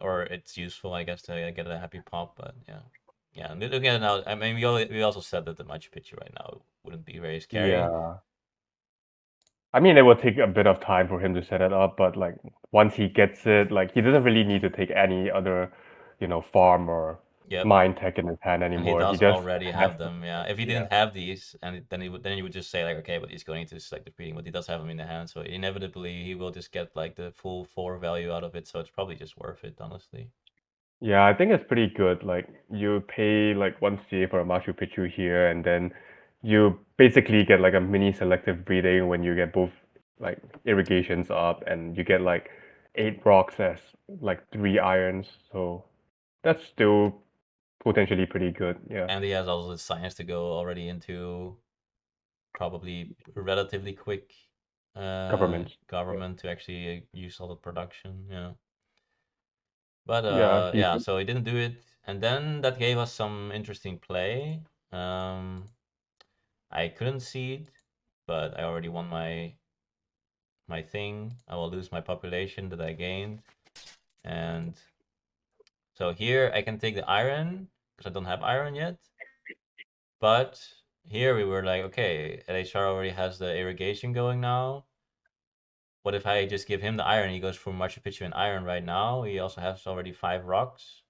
Speaker 1: or it's useful, I guess, to get a happy pop. But yeah, yeah. And looking at it now, I mean, we also said that the Machu Picchu right now wouldn't be very scary.
Speaker 2: yeah. I mean, it will take a bit of time for him to set it up, but like once he gets it, like he doesn't really need to take any other, farm or.
Speaker 1: Yep.
Speaker 2: mind tech in his hand
Speaker 1: And he
Speaker 2: anymore. He
Speaker 1: does
Speaker 2: just
Speaker 1: already
Speaker 2: has
Speaker 1: have
Speaker 2: to,
Speaker 1: them, yeah. If he
Speaker 2: yeah.
Speaker 1: didn't have these, and then you would just say like, okay, but he's going into selective breeding, but he does have them in the hand, so inevitably he will just get like the full 4 value out of it. So it's probably just worth it, honestly.
Speaker 2: Yeah, I think it's pretty good. Like you pay like 1 CA for a Machu Picchu here, and then you basically get like a mini selective breeding when you get both like irrigations up, and you get like 8 rocks as like 3 irons. So that's still potentially pretty good. Yeah,
Speaker 1: And he has also the science to go already into probably relatively quick
Speaker 2: governments. Yeah,
Speaker 1: government to actually use solid production. Yeah. But
Speaker 2: yeah,
Speaker 1: yeah,
Speaker 2: decent.
Speaker 1: so he didn't do it, and then that gave us some interesting play. I couldn't seed, but I already won my thing. I will lose my population that I gained, and so here I can take the iron because I don't have iron yet. But here we were like, okay, LHR already has the irrigation going now. What if I just give him the iron? He goes for Machu Picchu and iron right now. He also has already 5 rocks,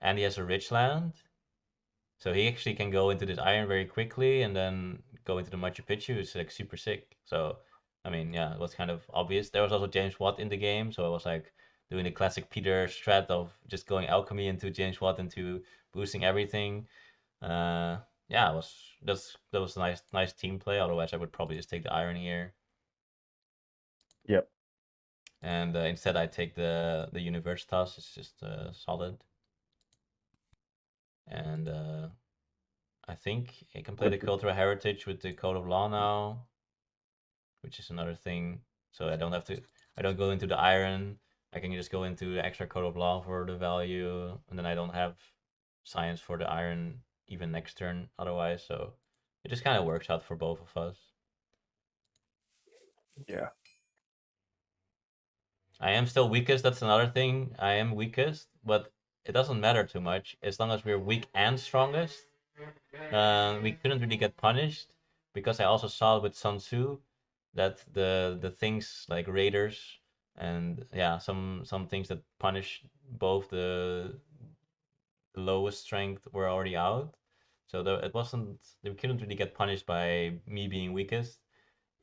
Speaker 1: and he has a rich land. So he actually can go into this iron very quickly and then go into the Machu Picchu. It's like super sick. So, I mean, yeah, it was kind of obvious. There was also James Watt in the game. So I was like doing the classic Peter strat of just going alchemy into James Watt into boosting everything. Uh, yeah, that was nice team play. Otherwise, I would probably just take the iron here.
Speaker 2: Yep.
Speaker 1: And instead, I take the Universitas. It's just solid. And I think I can play the
Speaker 2: Which is
Speaker 1: cultural heritage with the code of law now, which is another thing. So I don't go into the iron. I can just go into the extra code of law for the value, and then I don't have science for the iron even next turn otherwise. So it just kind of works out for both of us.
Speaker 2: yeah.
Speaker 1: I am still weakest. That's another thing. I am weakest, but it doesn't matter too much as long as we're weak and strongest. We couldn't really get punished because I also saw with Sun Tzu that the things like raiders and yeah some things that punish both the lowest strength were already out. So it wasn't they couldn't really get punished by me being weakest.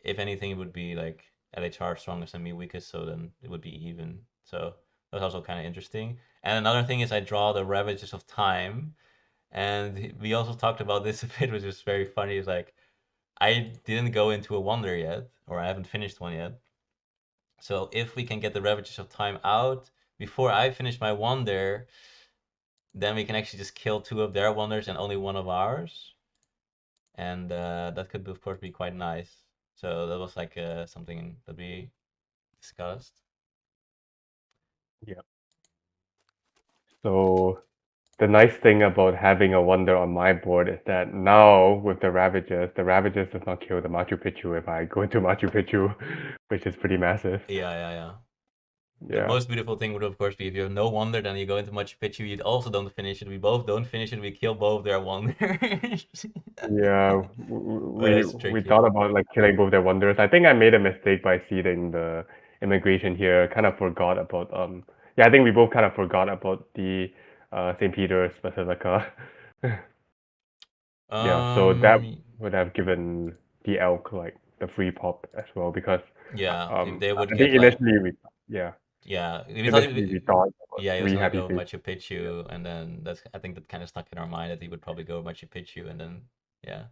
Speaker 1: If anything, it would be like LHR strongest and me weakest, so then it would be even. So that's also kind of interesting. And another thing is I draw the Ravages of Time, and we also talked about this a bit, which is very funny. Is like I didn't go into a wonder yet, or I haven't finished one yet. So if we can get the Ravages of Time out before I finish my wonder, then we can actually just kill 2 of their wonders and only 1 of ours, and that could of course be quite nice. So that was like something that we discussed.
Speaker 2: Yeah. So the nice thing about having a wonder on my board is that now with the Ravages does not kill the Machu Picchu if I go into Machu Picchu, which is pretty massive.
Speaker 1: Yeah, yeah, yeah. The
Speaker 2: Yeah.
Speaker 1: most beautiful thing would of course be if you have no wonder, then you go into Machu Picchu, you also don't finish it. We both don't finish it, we kill both their wonders.
Speaker 2: Yeah,
Speaker 1: But
Speaker 2: we
Speaker 1: it's
Speaker 2: we
Speaker 1: tricky.
Speaker 2: thought about like killing both their wonders. I think I made a mistake by seeding the immigration here. Kind of forgot about yeah, I think we both kind of forgot about the St. Peter's Basilica. Yeah, so that
Speaker 1: Um,
Speaker 2: would have given the elk like the free pop as well because
Speaker 1: yeah, if they would
Speaker 2: I think
Speaker 1: get like,
Speaker 2: initially we yeah,
Speaker 1: yeah, we thought,
Speaker 2: initially we thought about
Speaker 1: yeah, he was
Speaker 2: three
Speaker 1: gonna
Speaker 2: happy
Speaker 1: go
Speaker 2: faces.
Speaker 1: Machu
Speaker 2: Yeah.
Speaker 1: Picchu, and then I think that kind of stuck in our mind that he would probably go Machu Picchu, and then, yeah,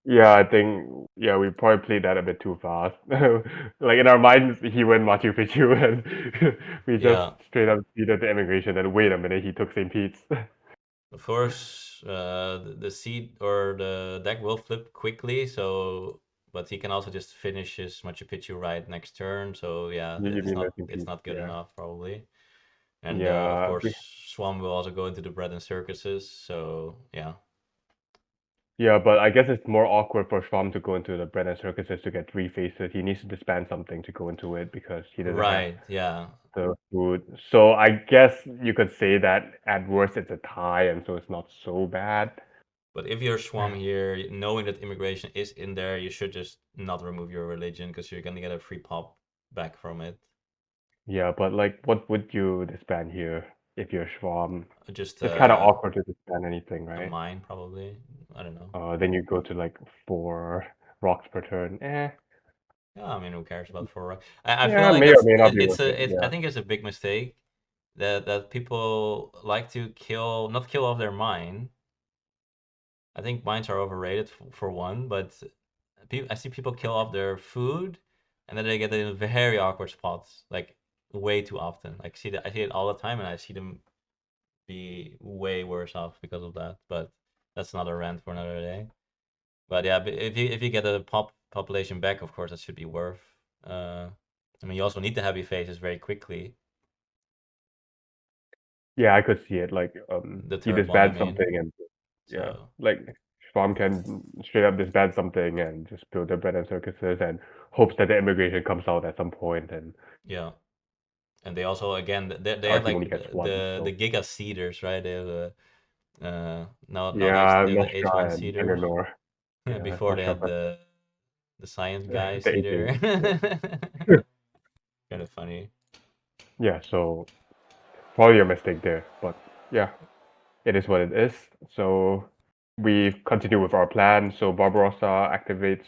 Speaker 2: Yeah, I think yeah, we probably played that a bit too fast. Like in our minds, he went Machu Picchu, and we just
Speaker 1: yeah.
Speaker 2: straight up seeded the immigration. And wait a minute, he took St. Pete's.
Speaker 1: Of course, the seed or the deck will flip quickly, so but he can also just finish his Machu Picchu right next turn. So yeah,
Speaker 2: You mean the St.
Speaker 1: it's
Speaker 2: Pete's?
Speaker 1: not good
Speaker 2: Yeah,
Speaker 1: enough probably. And of
Speaker 2: yeah,
Speaker 1: course, Swam will also go into the bread and circuses. So yeah,
Speaker 2: yeah. But I guess it's more awkward for Schwamm to go into the bread and circuses to get 3 faces. He needs to disband something to go into it because he doesn't have
Speaker 1: right, yeah.
Speaker 2: the food. So I guess you could say that at worst it's a tie, and so it's not so bad.
Speaker 1: But if you're Swam here, knowing that immigration is in there, you should just not remove your religion because you're gonna get a free pop back from it.
Speaker 2: Yeah, but like, what would you disband here? if you're Schwarm.
Speaker 1: Just
Speaker 2: It's kind of awkward to disband anything,
Speaker 1: a
Speaker 2: right?
Speaker 1: mine probably. I don't know.
Speaker 2: Then you go to like 4 rocks per turn.
Speaker 1: Yeah, I mean, who cares about four rock? I feel
Speaker 2: Yeah,
Speaker 1: like
Speaker 2: may or may not be worth it.
Speaker 1: I
Speaker 2: Yeah.
Speaker 1: think it's a big mistake that people like to not kill off their mine. I think mines are overrated for one, but I see people kill off their food, and then they get in very awkward spots, like way too often. Like I see it all the time, and I see them be way worse off because of that. But that's another rant for another day. But yeah, if you get the population back, of course, that should be worth. I mean, you also need the heavy phases very quickly.
Speaker 2: Yeah, I could see it. Like,
Speaker 1: The
Speaker 2: he
Speaker 1: third one, I
Speaker 2: disbands
Speaker 1: mean.
Speaker 2: something and yeah,
Speaker 1: So
Speaker 2: like Schwarm can straight up disband something and just build their bread and circuses and hopes that the immigration comes out at some point and
Speaker 1: yeah, and they also again they
Speaker 2: our
Speaker 1: have
Speaker 2: team
Speaker 1: like
Speaker 2: only gets one.
Speaker 1: the
Speaker 2: So
Speaker 1: Giga Seeders, right? They have nowadays
Speaker 2: yeah,
Speaker 1: they have the H1
Speaker 2: Noshka and
Speaker 1: Seeders.
Speaker 2: Eleanor. Yeah,
Speaker 1: Before they
Speaker 2: Noshka
Speaker 1: had
Speaker 2: but
Speaker 1: the science guy
Speaker 2: the 18.
Speaker 1: Seeder.
Speaker 2: Yeah.
Speaker 1: Kind of funny.
Speaker 2: Yeah, so probably a mistake there, but yeah, it is what it is. So we continue with our plan. So Barbarossa activates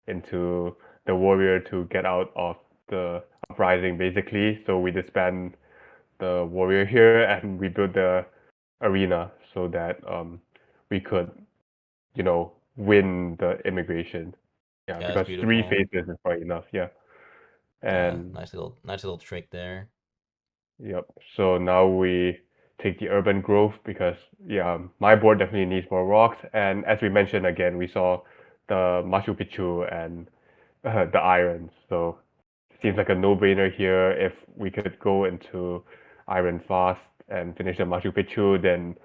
Speaker 2: into the warrior to get out of the uprising, basically. So we disband the warrior here and we build the arena so that we could, win the immigration. Yeah,
Speaker 1: Yeah, that's
Speaker 2: because 3 phases
Speaker 1: beautiful.
Speaker 2: is probably enough. Yeah,
Speaker 1: Yeah,
Speaker 2: and
Speaker 1: nice little trick there.
Speaker 2: yep. So now we take the urban growth because yeah, my board definitely needs more rocks. And as we mentioned again, we saw the Machu Picchu and the iron. So seems like a no-brainer here. If we could go into iron fast and finish the Machu Picchu, then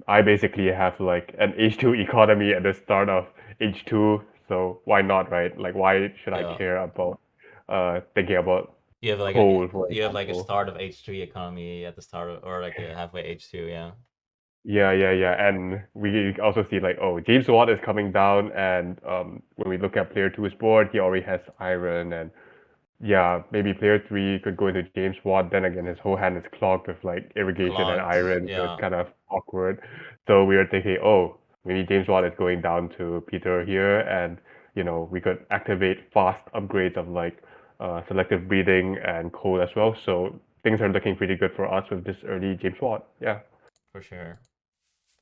Speaker 2: I basically have like an H2 economy at the start of H2. So why not, right? Like why should I
Speaker 1: Yeah,
Speaker 2: care about thinking about coal, for
Speaker 1: you have like a
Speaker 2: example?
Speaker 1: start of H3 economy at the start of, or like a halfway H2. Yeah,
Speaker 2: Yeah. And we also see like, oh, James Watt is coming down, and when we look at player two's board, he already has iron, and yeah, maybe player three could go into James Watt. Then again, his whole hand is clogged with like irrigation and
Speaker 1: clogged.
Speaker 2: iron, so it's
Speaker 1: Yeah,
Speaker 2: kind of awkward. So we were thinking, oh, maybe James Watt is going down to Peter here, and we could activate fast upgrades of like selective breeding and coal as well. So things are looking pretty good for us with this early James Watt. Yeah.
Speaker 1: for sure.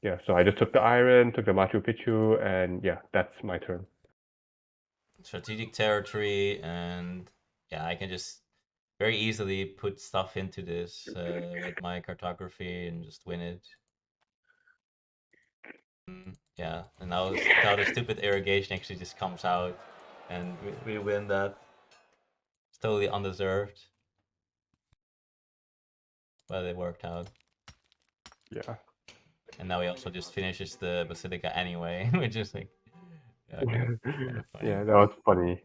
Speaker 2: Yeah, so I just took the iron, took the Machu Picchu, and yeah, that's my turn.
Speaker 1: Strategic territory, and yeah, I can just very easily put stuff into this with my cartography and just win it. Yeah, and now the stupid irrigation actually just comes out, and we win that. It's totally undeserved, but it worked out.
Speaker 2: Yeah.
Speaker 1: And now he also just finishes the Basilica anyway, which is like, yeah, kind of funny.
Speaker 2: Yeah, that was funny.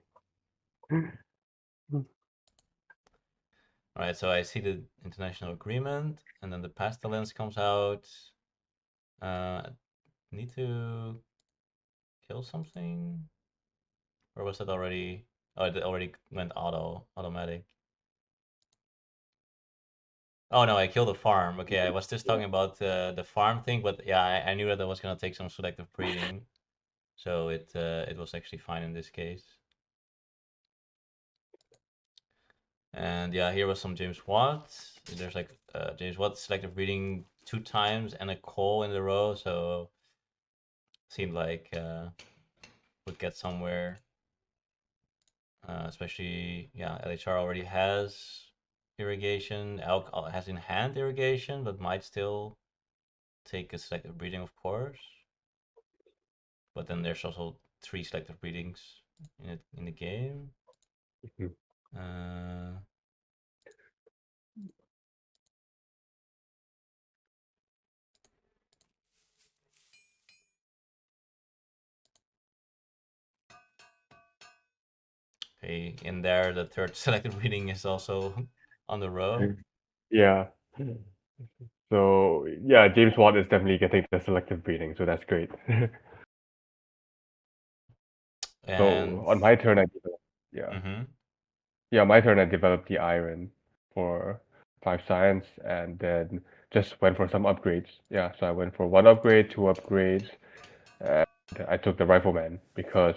Speaker 1: All right, so I see the international agreement, and then the pestilence comes out. Need to kill something, or was that already? Oh, it already went automatic. Oh no, I killed the farm. Okay, I was just talking about the farm thing, but yeah, I knew that I was gonna take some selective breeding, so it was actually fine in this case. And yeah, here was some James Watt. There's like James Watt selective breeding 2 times and a call in the row, so seemed like would get somewhere. Especially yeah, LHR already has irrigation. Elk has in hand irrigation, but might still take a selective breeding, of course. But then there's also 3 selective breedings in the game. Uh, okay, in there the third selective breeding is also on the row.
Speaker 2: Yeah. So yeah, James Watt is definitely getting the selective breeding, so that's great. So
Speaker 1: And
Speaker 2: on my turn, I developed, yeah,
Speaker 1: mm-hmm.
Speaker 2: yeah, my turn, I developed the iron for 5 science, and then just went for some upgrades. Yeah, so I went for one upgrade, two upgrades, and I took the rifleman because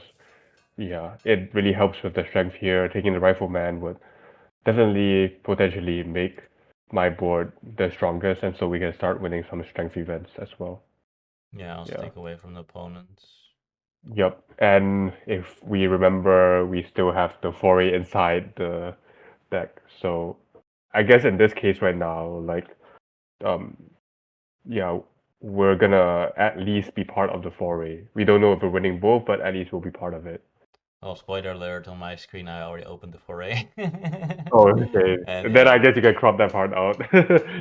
Speaker 2: yeah, it really helps with the strength here. Taking the rifleman would definitely potentially make my board the strongest, and so we can start winning some strength events as well.
Speaker 1: Yeah, also
Speaker 2: Yeah.
Speaker 1: take away from the opponents.
Speaker 2: Yep. And if we remember, we still have the foray inside the deck. So I guess in this case right now, like, um, yeah, we're gonna at least be part of the foray. We don't know if we're winning both, but at least we'll be part of it.
Speaker 1: Oh, spoiler alert on my screen, I already opened the foray.
Speaker 2: Oh, okay.
Speaker 1: And
Speaker 2: Then I
Speaker 1: yeah.
Speaker 2: guess you can crop that part out.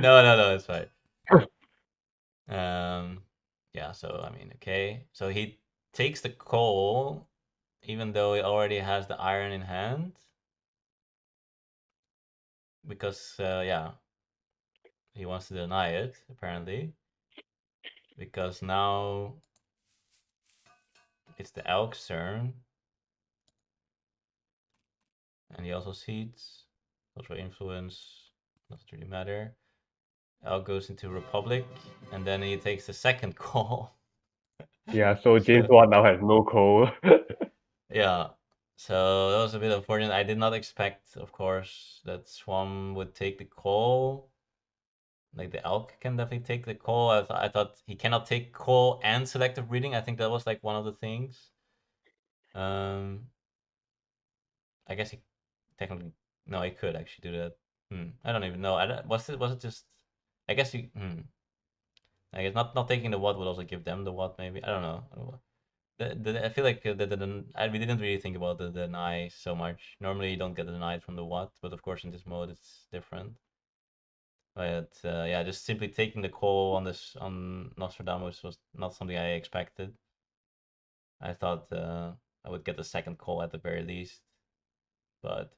Speaker 1: No, it's fine. Yeah, so I mean, okay. So he takes the coal, even though he already has the iron in hand. Because, yeah, he wants to deny it, apparently. Because now it's the elk's turn. And he also seeds. Cultural influence, doesn't really matter. Elk goes into Republic, and then he takes the second call.
Speaker 2: Yeah, so James
Speaker 1: So,
Speaker 2: Watt now has no coal.
Speaker 1: yeah. So that was a bit unfortunate. I did not expect, of course, that Swam would take the call. Like the elk can definitely take the call. I thought he cannot take call and selective breeding. I think that was like one of the things. Um, I guess he technically no, he could actually do that. I don't even know. Was it just? I guess he. I guess not taking the what would also give them the what maybe. I don't know. I feel like we didn't really think about the deny so much. Normally you don't get denied from the what, but of course in this mode it's different. But yeah, just simply taking the call on this on Nostradamus was not something I expected. I thought I would get the second call at the very least, but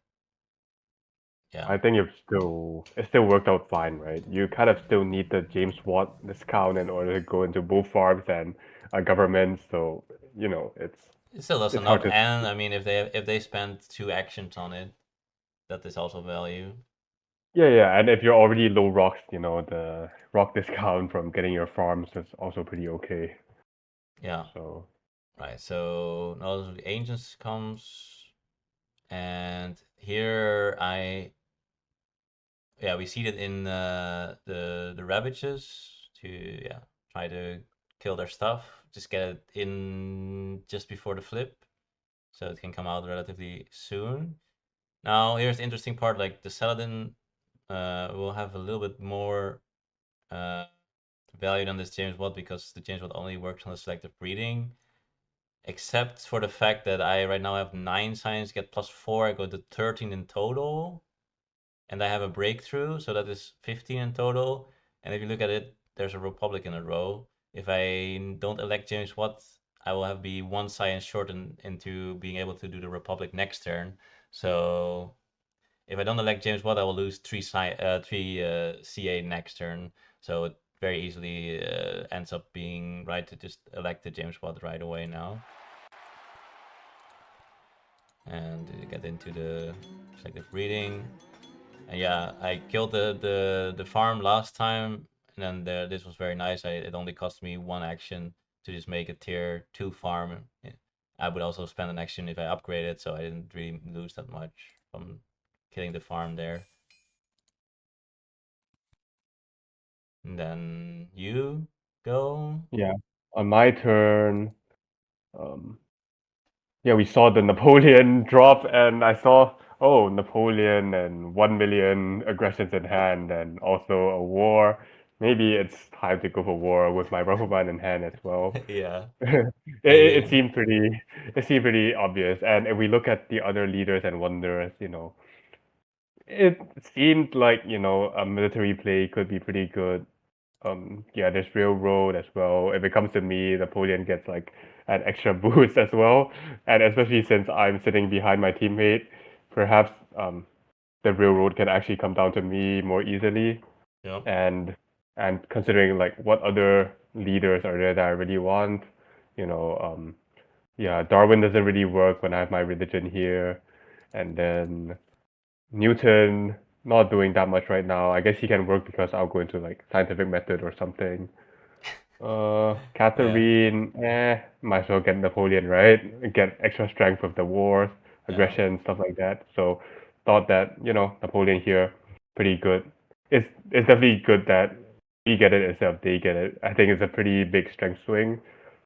Speaker 1: yeah,
Speaker 2: I think it still worked out fine, right? You kind of still need the James Watt discount in order to go into both farms and a government, so you know
Speaker 1: it still does
Speaker 2: it's hard
Speaker 1: enough.
Speaker 2: to.
Speaker 1: And I mean, if they spend 2 actions on it, that is also value.
Speaker 2: Yeah, and if you're already low rocks, you know, the rock discount from getting your farms is also pretty okay.
Speaker 1: Yeah,
Speaker 2: So
Speaker 1: right. So knowledge of the ancients comes, and here we see that in the ravages to try to kill their stuff. Just get it in just before the flip, so it can come out relatively soon. Now here's the interesting part: like the Saladin will have a little bit more uh, value than this James Watt because the James Watt only works on the selective breeding. Except for the fact that I right now have 9 science, get +4, I go to 13 in total. And I have a breakthrough, so that is 15 in total. And if you look at it, there's a Republic in a row. If I don't elect James Watt, I will have be 1 science short into being able to do the Republic next turn. So if I don't elect James Watt, I will lose 3 CA next turn. So it very easily ends up being right to just elect the James Watt right away now. And get into the selective breeding. And yeah, I killed the farm last time, and then this was very nice. It only cost me 1 action to just make a tier 2 farm. I would also spend an action if I upgrade it, so I didn't really lose that much from killing the farm there. And then you go.
Speaker 2: yeah, on my turn, um, yeah, we saw the Napoleon drop, and I saw, oh, Napoleon and 1 million aggressions in hand, and also a war. Maybe it's time to go for war with my Rifleman in hand as well.
Speaker 1: Yeah,
Speaker 2: it,
Speaker 1: maybe.
Speaker 2: it seemed pretty obvious. And if we look at the other leaders and wonders, you know, it seemed like, you know, a military play could be pretty good. Yeah, there's railroad as well. If it comes to me, Napoleon gets like an extra boost as well, and especially since I'm sitting behind my teammate, perhaps the railroad can actually come down to me more easily.
Speaker 1: Yeah.
Speaker 2: And considering like what other leaders are there that I really want, you know, yeah, Darwin doesn't really work when I have my religion here, and then Newton not doing that much right now. I guess he can work because I'll go into like scientific method or something.
Speaker 1: Yeah,
Speaker 2: Catherine, might as well get Napoleon, right? Get extra strength with the wars,
Speaker 1: yeah,
Speaker 2: aggression, stuff like that. So thought that, Napoleon here, pretty good. It's definitely good that we get it instead of they get it. I think it's a pretty big strength swing.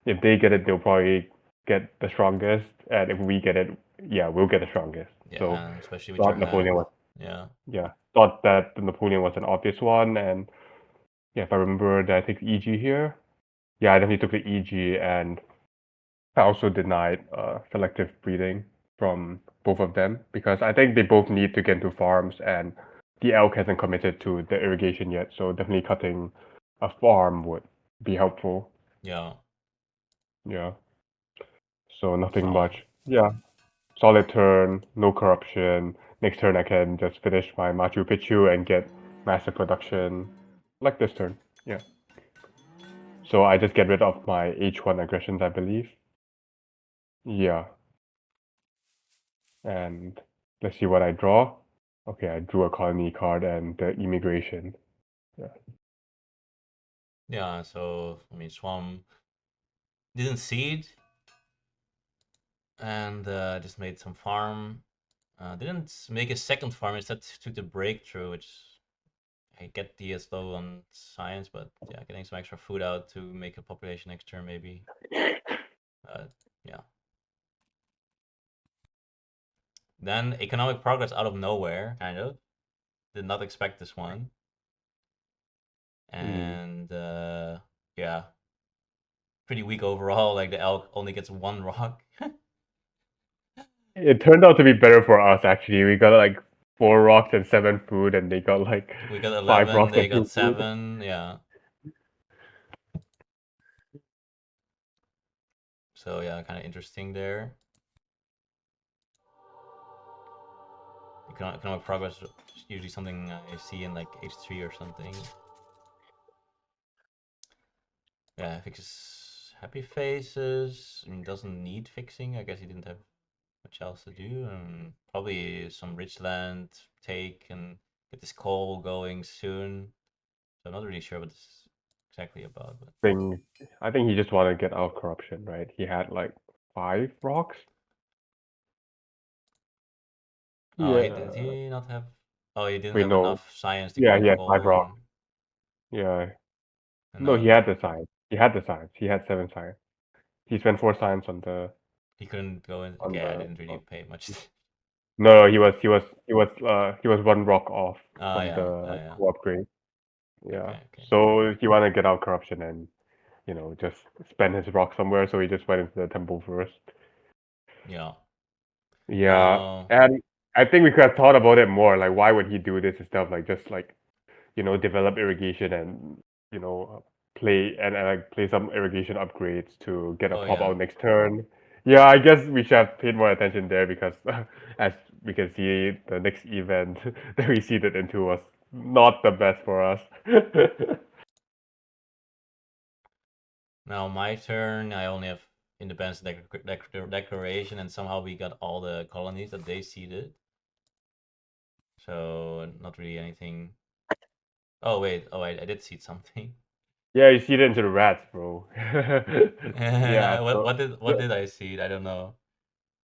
Speaker 2: If they get it, they'll probably get the strongest, and if we get it, yeah, we'll get the strongest. So
Speaker 1: yeah. Especially with your
Speaker 2: thought Napoleon
Speaker 1: land.
Speaker 2: was,
Speaker 1: Yeah,
Speaker 2: yeah, thought that the Napoleon was an obvious one, and yeah, if I remember, that I take EG here. Yeah, I definitely took the EG, and I also denied selective breeding from both of them because I think they both need to get into farms, and the elk hasn't committed to the irrigation yet, so definitely cutting a farm would be helpful.
Speaker 1: yeah.
Speaker 2: Yeah, so nothing
Speaker 1: Solid.
Speaker 2: much. Yeah, solid turn, no corruption. Next turn I can just finish my Machu Picchu and get massive production, like this turn. Yeah. So I just get rid of my H1 aggressions, I believe. Yeah. And let's see what I draw. Okay, I drew a colony card and the immigration. Yeah.
Speaker 1: Yeah. So I mean, Swam didn't seed and just made some farm. Didn't make a second farm. Instead, took the breakthrough, which I get the slow on science, but yeah, getting some extra food out to make a population next turn maybe. Yeah. Then economic progress out of nowhere, kind of. Did not expect this one.
Speaker 2: Mm.
Speaker 1: And yeah, pretty weak overall. Like the elk only gets one rock.
Speaker 2: It turned out to be better for us actually. We got like 4 rocks and 7 food, and they got like
Speaker 1: We got 11,
Speaker 2: 5 rocks
Speaker 1: they
Speaker 2: and
Speaker 1: got
Speaker 2: 2 food.
Speaker 1: 7. Yeah. So yeah, kind of interesting there. Economic progress is usually something I see in like H3 or something. Yeah, fixes happy faces. I mean, doesn't need fixing. I guess he didn't have much else to do. Probably some rich land take and get this coal going soon. So I'm not really sure what this is exactly about. But
Speaker 2: Thing, I think he just wanted to get out of corruption, right? He had like 5 rocks.
Speaker 1: oh, he did
Speaker 2: Yeah.
Speaker 1: he not have? Oh, he didn't
Speaker 2: Wait,
Speaker 1: have
Speaker 2: no.
Speaker 1: enough science to
Speaker 2: Yeah,
Speaker 1: grow
Speaker 2: he had five
Speaker 1: coal
Speaker 2: rocks. Yeah.
Speaker 1: and
Speaker 2: No,
Speaker 1: now
Speaker 2: he had the science. He had the science. He had 7 science. He spent 4 science
Speaker 1: he couldn't go in.
Speaker 2: on
Speaker 1: Okay, I
Speaker 2: the
Speaker 1: didn't really pay much.
Speaker 2: No, he was 1 rock off
Speaker 1: Oh
Speaker 2: from
Speaker 1: yeah,
Speaker 2: the
Speaker 1: yeah, yeah.
Speaker 2: upgrade. Yeah.
Speaker 1: Okay, okay.
Speaker 2: So he wanted to get out corruption and, just spend his rock somewhere, so he just went into the temple first.
Speaker 1: Yeah.
Speaker 2: Yeah.
Speaker 1: No.
Speaker 2: And I think we could have thought about it more, like why would he do this instead of like just like, develop irrigation and, like play some irrigation upgrades to get a
Speaker 1: Oh
Speaker 2: pop
Speaker 1: yeah.
Speaker 2: out next turn. Yeah, I guess we should have paid more attention there because as we can see, the next event that we seeded into was not the best for us.
Speaker 1: Now my turn. I only have independence declaration, and somehow we got all the colonies that they seeded. So not really anything. Oh wait. Oh wait. I did seed something.
Speaker 2: Yeah, you seeded into the rats, bro. Yeah,
Speaker 1: what
Speaker 2: so
Speaker 1: what did I seed? I don't know.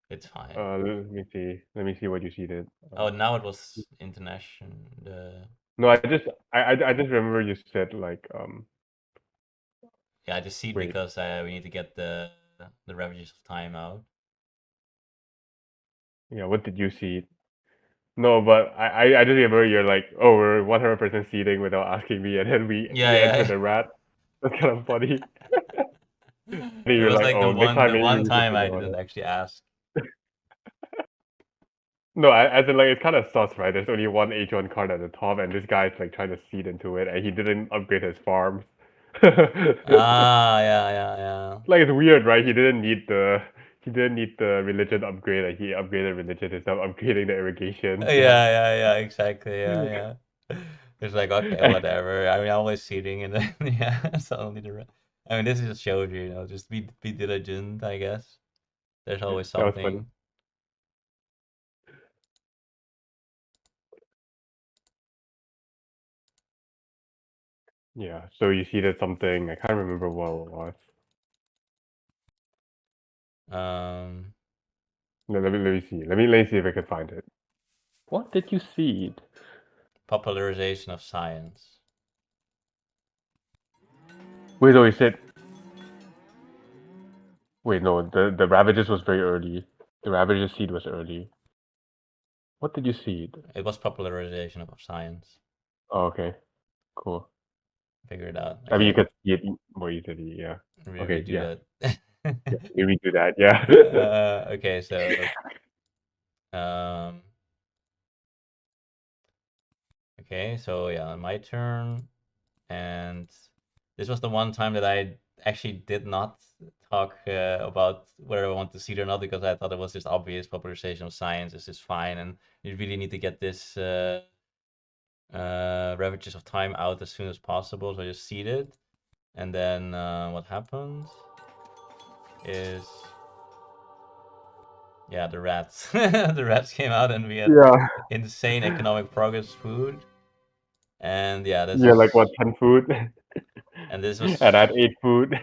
Speaker 1: It's fine.
Speaker 2: let me see. Let me see what you seeded.
Speaker 1: Oh, now it was international.
Speaker 2: No, I just remember you said like
Speaker 1: Yeah, I just seed
Speaker 2: wait.
Speaker 1: because we need to get the ravages of time out.
Speaker 2: Yeah, what did you seed? No, but I just remember you're like, oh, we're 100% seeding without asking me, and then we
Speaker 1: Yeah,
Speaker 2: we enter
Speaker 1: yeah.
Speaker 2: the rat. That's kind of funny.
Speaker 1: Yeah.
Speaker 2: And
Speaker 1: It
Speaker 2: you're
Speaker 1: was
Speaker 2: like,
Speaker 1: like
Speaker 2: oh, next time
Speaker 1: the
Speaker 2: maybe
Speaker 1: one
Speaker 2: we need
Speaker 1: time
Speaker 2: to
Speaker 1: I
Speaker 2: know
Speaker 1: didn't
Speaker 2: that.
Speaker 1: actually ask.
Speaker 2: No, as in like it's kind of sus, right? There's only one H1 card at the top, and this guy's like trying to seed into it, and he didn't upgrade his farms.
Speaker 1: Ah, yeah, yeah, yeah.
Speaker 2: Like it's weird, right? He didn't need the religion upgrade. Like he upgraded religion instead of upgrading the irrigation.
Speaker 1: Yeah,
Speaker 2: Yeah.
Speaker 1: yeah, yeah, exactly. Yeah, yeah. It's like, okay, whatever. I mean, I'm always seeding and then, yeah, suddenly I mean, this just shows you, just be diligent, I guess. There's always
Speaker 2: That was funny.
Speaker 1: something.
Speaker 2: Yeah. So you see that something I can't remember what it was.
Speaker 1: Um,
Speaker 2: Let me see. Let me see if I can find it. What did you see?
Speaker 1: popularization of science.
Speaker 2: Wait, no, he said. Wait, no, the Ravages was very early. The Ravages seed was early. What did you see?
Speaker 1: It was popularization of science.
Speaker 2: Oh, okay, cool.
Speaker 1: Figure it out.
Speaker 2: I mean, you
Speaker 1: Okay,
Speaker 2: can see it more easily. Yeah. Okay.
Speaker 1: redo
Speaker 2: Yeah.
Speaker 1: that.
Speaker 2: Yeah. We redo that. Yeah.
Speaker 1: Okay, so um, okay, so yeah, my turn, and this was the one time that I actually did not talk about whether I want to see it or not because I thought it was just obvious. Popularization of science is just fine, and you really need to get this Ravages of Time out as soon as possible. So I just seed it, and then what happens is, yeah, the rats. The rats came out, and we had
Speaker 2: Yeah.
Speaker 1: insane economic progress food. And yeah, this
Speaker 2: Yeah. Like what?
Speaker 1: is
Speaker 2: 10 food,
Speaker 1: and this
Speaker 2: and I had
Speaker 1: was
Speaker 2: 8 food.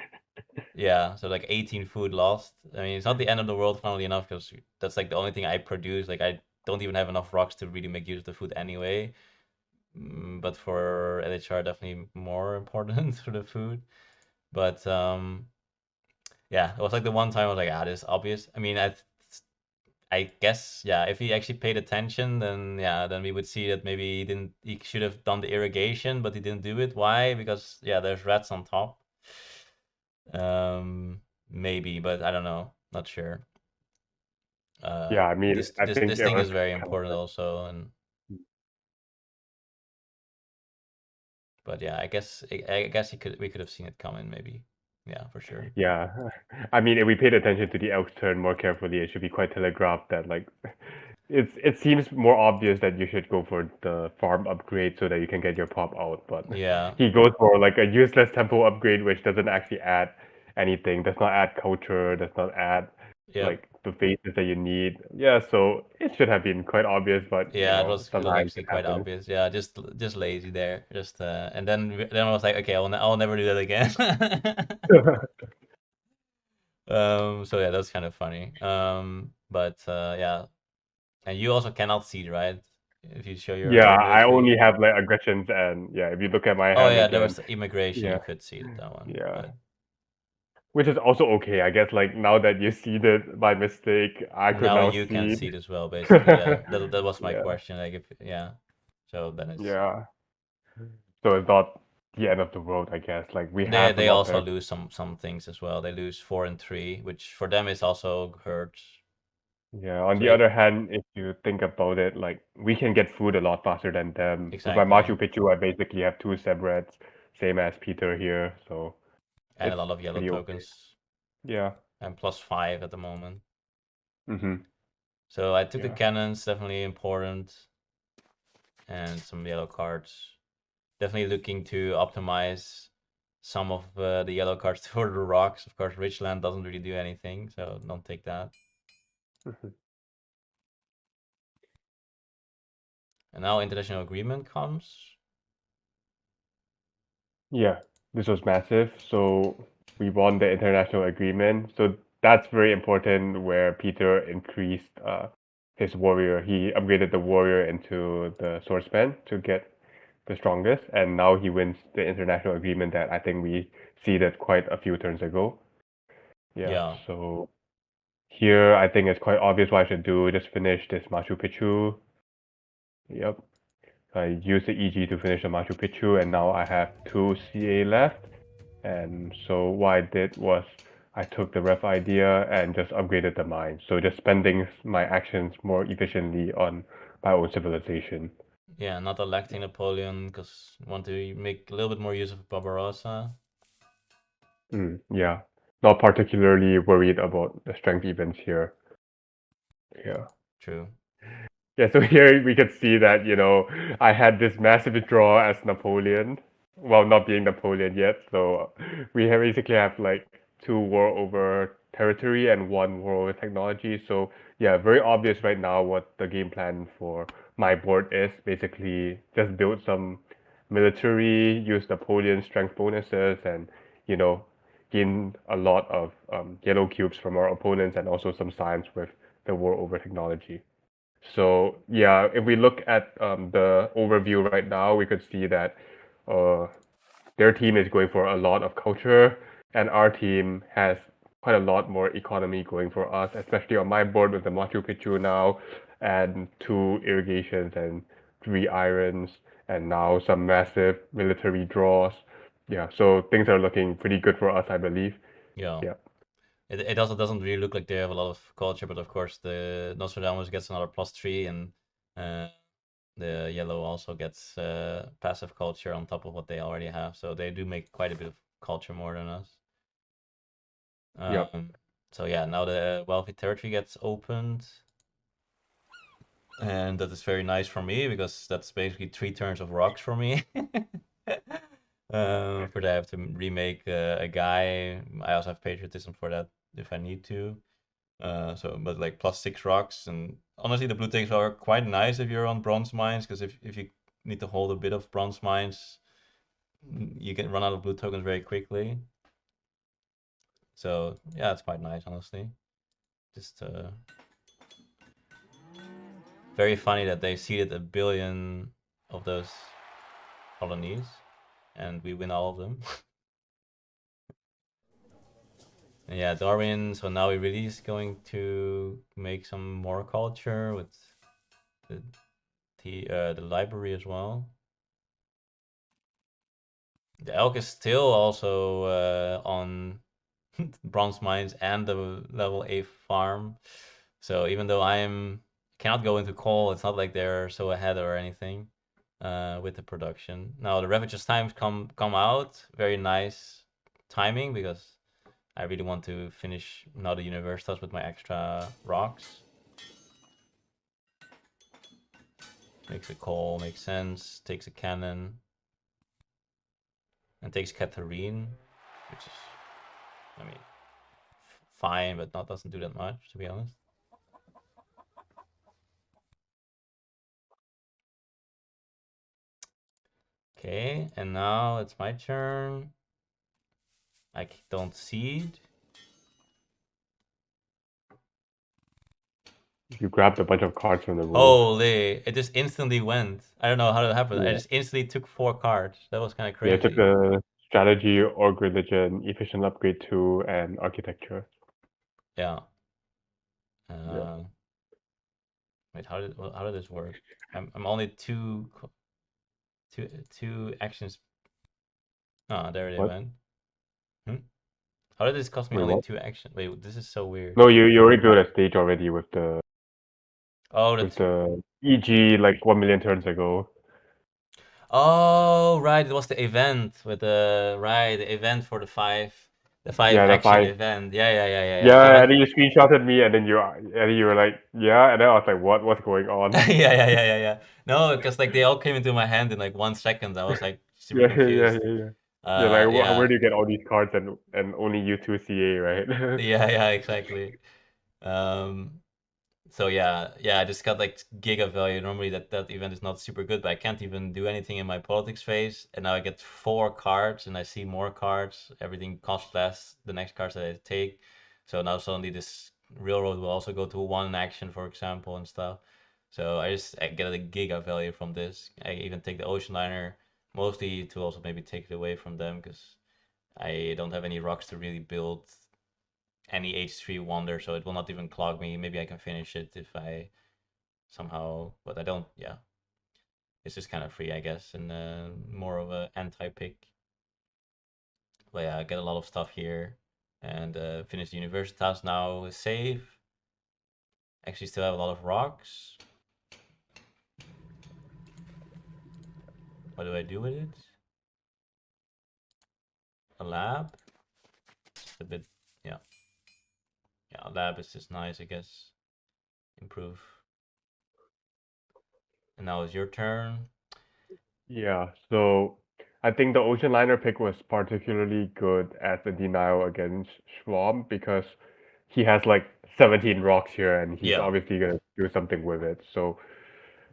Speaker 1: yeah, so like 18 food lost. I mean, it's not the end of the world, funnily enough, because that's like the only thing I produce. Like I don't even have enough rocks to really make use of the food anyway. But for LHR, definitely more important for the food. But yeah, it was like the one time I was like, ah, this is obvious. I mean, I guess, yeah, if he actually paid attention, then yeah, then we would see that maybe he should have done the irrigation, but he didn't do it. Why? Because yeah, there's rats on top. Maybe, but I don't know, not sure.
Speaker 2: Yeah. I mean,
Speaker 1: This
Speaker 2: I
Speaker 1: this
Speaker 2: think
Speaker 1: this
Speaker 2: it
Speaker 1: thing
Speaker 2: was
Speaker 1: is very
Speaker 2: kind of
Speaker 1: important
Speaker 2: like.
Speaker 1: also, and but yeah, I guess we could have seen it coming, maybe. Yeah, for sure.
Speaker 2: Yeah. I mean, if we paid attention to the elk's turn more carefully, it should be quite telegraphed that like it seems more obvious that you should go for the farm upgrade so that you can get your pop out, but
Speaker 1: Yeah.
Speaker 2: he goes for like a useless temple upgrade which doesn't actually add anything, does not add culture, does not add
Speaker 1: Yep.
Speaker 2: like the phases that you need. Yeah, so it should have been quite obvious, but
Speaker 1: Yeah, it was
Speaker 2: sometimes
Speaker 1: actually
Speaker 2: it
Speaker 1: quite
Speaker 2: happens.
Speaker 1: obvious. Yeah, just lazy there. Just and then I was like, okay, I'll never do that again. So yeah, that's kind of funny. But yeah, and you also cannot see, right? If you show your
Speaker 2: Yeah,
Speaker 1: regular
Speaker 2: I only
Speaker 1: tree.
Speaker 2: have like aggressions, and yeah, if you look at my
Speaker 1: Oh
Speaker 2: hand
Speaker 1: yeah, there
Speaker 2: again,
Speaker 1: was immigration.
Speaker 2: yeah,
Speaker 1: You could see that one,
Speaker 2: yeah.
Speaker 1: but
Speaker 2: Which is also okay, I guess. Like now that you see it by mistake, I could
Speaker 1: now
Speaker 2: now
Speaker 1: you can
Speaker 2: see.
Speaker 1: see it as well, basically. Yeah, that was my
Speaker 2: Yeah,
Speaker 1: question. Like if yeah, so then it's
Speaker 2: yeah. So it's not the end of the world, I guess. Like we
Speaker 1: they
Speaker 2: have a
Speaker 1: they
Speaker 2: lot
Speaker 1: also
Speaker 2: better.
Speaker 1: lose some things as well. They lose 4 and 3, which for them is also hurts.
Speaker 2: Yeah. On
Speaker 1: So
Speaker 2: the
Speaker 1: they
Speaker 2: other hand, if you think about it, like we can get food a lot faster than them. With my
Speaker 1: exactly,
Speaker 2: Machu Picchu, I basically have 2 Sebrets, same as Peter here. So
Speaker 1: and a
Speaker 2: it's
Speaker 1: lot of yellow
Speaker 2: pretty okay.
Speaker 1: tokens
Speaker 2: Yeah.
Speaker 1: and +5 at the moment.
Speaker 2: Mm-hmm.
Speaker 1: So I took the
Speaker 2: Yeah.
Speaker 1: cannons, definitely important, and some yellow cards. Definitely looking to optimize some of the yellow cards for the rocks. Of course, Richland doesn't really do anything, so don't take that.
Speaker 2: Mhm.
Speaker 1: And now international agreement comes.
Speaker 2: Yeah, this was massive. So we won the international agreement. So that's very important where Peter increased his warrior. He upgraded the warrior into the swordsman to get the strongest, and now he wins the international agreement that I think we seeded quite a few turns ago. Yeah,
Speaker 1: Yeah,
Speaker 2: so here I think it's quite obvious what I should do. Just finish this Machu Picchu. Yep. I used the EG to finish the Machu Picchu, and now I have 2 CA left. And so what I did was I took the ref idea and just upgraded the mine. So just spending my actions more efficiently on my own civilization.
Speaker 1: yeah, not electing Napoleon because want to make a little bit more use of Barbarossa.
Speaker 2: Yeah, not particularly worried about the strength events here. Yeah.
Speaker 1: True.
Speaker 2: Yeah, so here we could see that, I had this massive draw as Napoleon, while not being Napoleon yet. So basically have like 2 war over territory and 1 war over technology. So yeah, very obvious right now what the game plan for my board is. Basically, just build some military, use Napoleon strength bonuses, and you know, gain a lot of yellow cubes from our opponents, and also some science with the war over technology. So yeah, if we look at the overview right now, we could see that uh, their team is going for a lot of culture, and our team has quite a lot more economy going for us, especially on my board with the Machu Picchu now, and two irrigations and three irons, and now some massive military draws. Yeah, so things are looking pretty good for us, I believe.
Speaker 1: Yeah.
Speaker 2: Yeah.
Speaker 1: It also doesn't really look like they have a lot of culture, but of course the Nostradamus gets another +3, and uh, the yellow also gets passive culture on top of what they already have. So they do make quite a bit of culture more than us.
Speaker 2: Yep.
Speaker 1: Um, so yeah, now the wealthy territory gets opened, and that is very nice for me because that's basically 3 turns of rocks for me. For that, I have to remake a guy. I also have patriotism for that if I need to. So, but like +6 rocks, and honestly, the blue takes are quite nice if you're on bronze mines, because if you need to hold a bit of bronze mines, you can run out of blue tokens very quickly. So yeah, it's quite nice, honestly. Just very funny that they seeded 1 billion of those colonies, and we win all of them. And yeah, Darwin. So now we really is going to make some more culture with the the library as well. The elk is still also on bronze mines and the level A farm. So even though I cannot go into coal, it's not like they're so ahead or anything with the production. Now the Ravager's times come out. Very nice timing because I really want to finish now the Universitas with my extra rocks. Makes a coal, makes sense. Takes a cannon and takes Catherine, which is, I mean, fine, but not doesn't do that much to be honest. Okay, and now it's my turn. I don't seed.
Speaker 2: You grabbed a bunch of cards from the roll.
Speaker 1: Holy, it just instantly went. I don't know how that happened. I
Speaker 2: Yeah.
Speaker 1: just instantly took 4 cards. That was kind of
Speaker 2: Yeah, it took
Speaker 1: crazy.
Speaker 2: a strategy, org religion, efficient upgrade 2, and architecture.
Speaker 1: Yeah.
Speaker 2: Yeah.
Speaker 1: Uh, wait, how did this work? I'm only two actions. Ah, there they
Speaker 2: What?
Speaker 1: went. Hmm? How did this cost me
Speaker 2: Wait,
Speaker 1: only
Speaker 2: what?
Speaker 1: 2 actions? Wait, this is so weird.
Speaker 2: No, you already built a stage already
Speaker 1: Oh,
Speaker 2: with
Speaker 1: that's
Speaker 2: the EG like 1 million turns ago.
Speaker 1: Oh, right. It was the event with the event for the five
Speaker 2: Yeah, the
Speaker 1: action
Speaker 2: 5.
Speaker 1: event. Yeah. I
Speaker 2: Yeah,
Speaker 1: went.
Speaker 2: and then you screenshotted me, and then you were like, yeah, and then I was like, what's going on?
Speaker 1: Yeah. No, because like they all came into my hand in like 1 second. I was like super confused.
Speaker 2: Yeah. You're like, where
Speaker 1: Yeah,
Speaker 2: do you get all these cards and only you two CA, right?
Speaker 1: yeah, exactly. Um, So yeah, I just got like giga value. Normally that event is not super good, but I can't even do anything in my politics phase. And now I get 4 cards, and I see more cards. Everything costs less. The next cards that I take. So now suddenly this railroad will also go to 1 action, for example, and stuff. So I get a giga value from this. I even take the ocean liner mostly to also maybe take it away from them because I don't have any rocks to really build any H3 wonder, so it will not even clog me. Maybe I can finish it if I somehow, but I don't. Yeah, it's just kind of free, I guess, and more of a anti-pick. But yeah, I get a lot of stuff here, and finish the Universitas now. Save. Actually, still have a lot of rocks. What do I do with it? A lab. Just a bit. Yeah, yeah. A lab is just nice, I guess. Improve. And now it's your turn.
Speaker 2: Yeah, so I think the ocean liner pick was particularly good as a denial against Schwab because he has like 17 rocks here and he's
Speaker 1: Yeah.
Speaker 2: obviously gonna do something with it. So,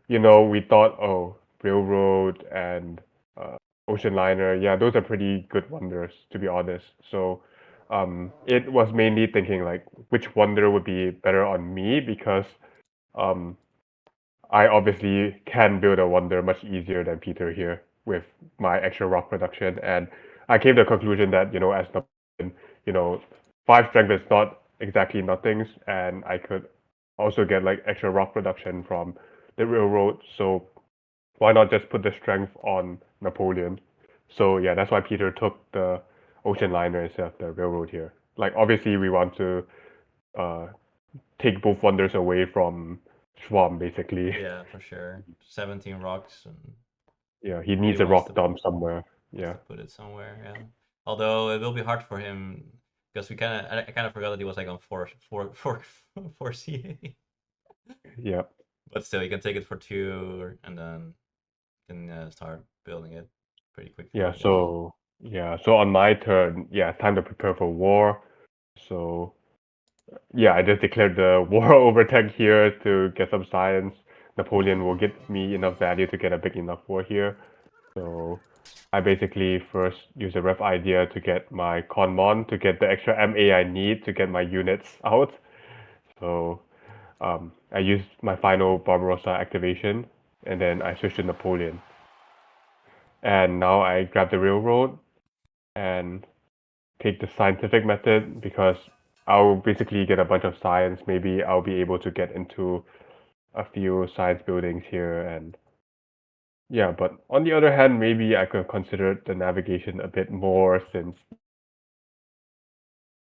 Speaker 2: we thought, oh, railroad and Ocean Liner. Yeah, those are pretty good wonders, to be honest. So it was mainly thinking like which wonder would be better on me because um, I obviously can build a wonder much easier than Peter here with my extra rock production, and I came to the conclusion that as Napoleon, 5 strength is not exactly nothings, and I could also get like extra rock production from the railroad. So why not just put the strength on Napoleon? So yeah, that's why Peter took the ocean liner instead of the railroad here. Like obviously we want to uh, take both wonders away from Schwam basically.
Speaker 1: Yeah, for sure. 17 rocks, and
Speaker 2: Yeah, he
Speaker 1: really
Speaker 2: needs a
Speaker 1: wants
Speaker 2: rock dump somewhere.
Speaker 1: to
Speaker 2: Yeah.
Speaker 1: put it somewhere. Yeah. Although it will be hard for him because I kind of forgot that he was like on four CA.
Speaker 2: Yeah.
Speaker 1: But still, you can take it for 2, and then you can start building it pretty quickly,
Speaker 2: Yeah,
Speaker 1: I guess.
Speaker 2: so on my turn, yeah, it's time to prepare for war. So yeah, I just declared the war over tank here to get some science. Napoleon will give me enough value to get a big enough war here. So I basically first use the ref idea to get my Conmon to get the extra MA I need to get my units out. So I used my final Barbarossa activation, and then I switched to Napoleon. And now I grab the railroad and take the scientific method because I'll basically get a bunch of science. Maybe I'll be able to get into a few science buildings here, and yeah, but on the other hand, maybe I could consider the navigation a bit more since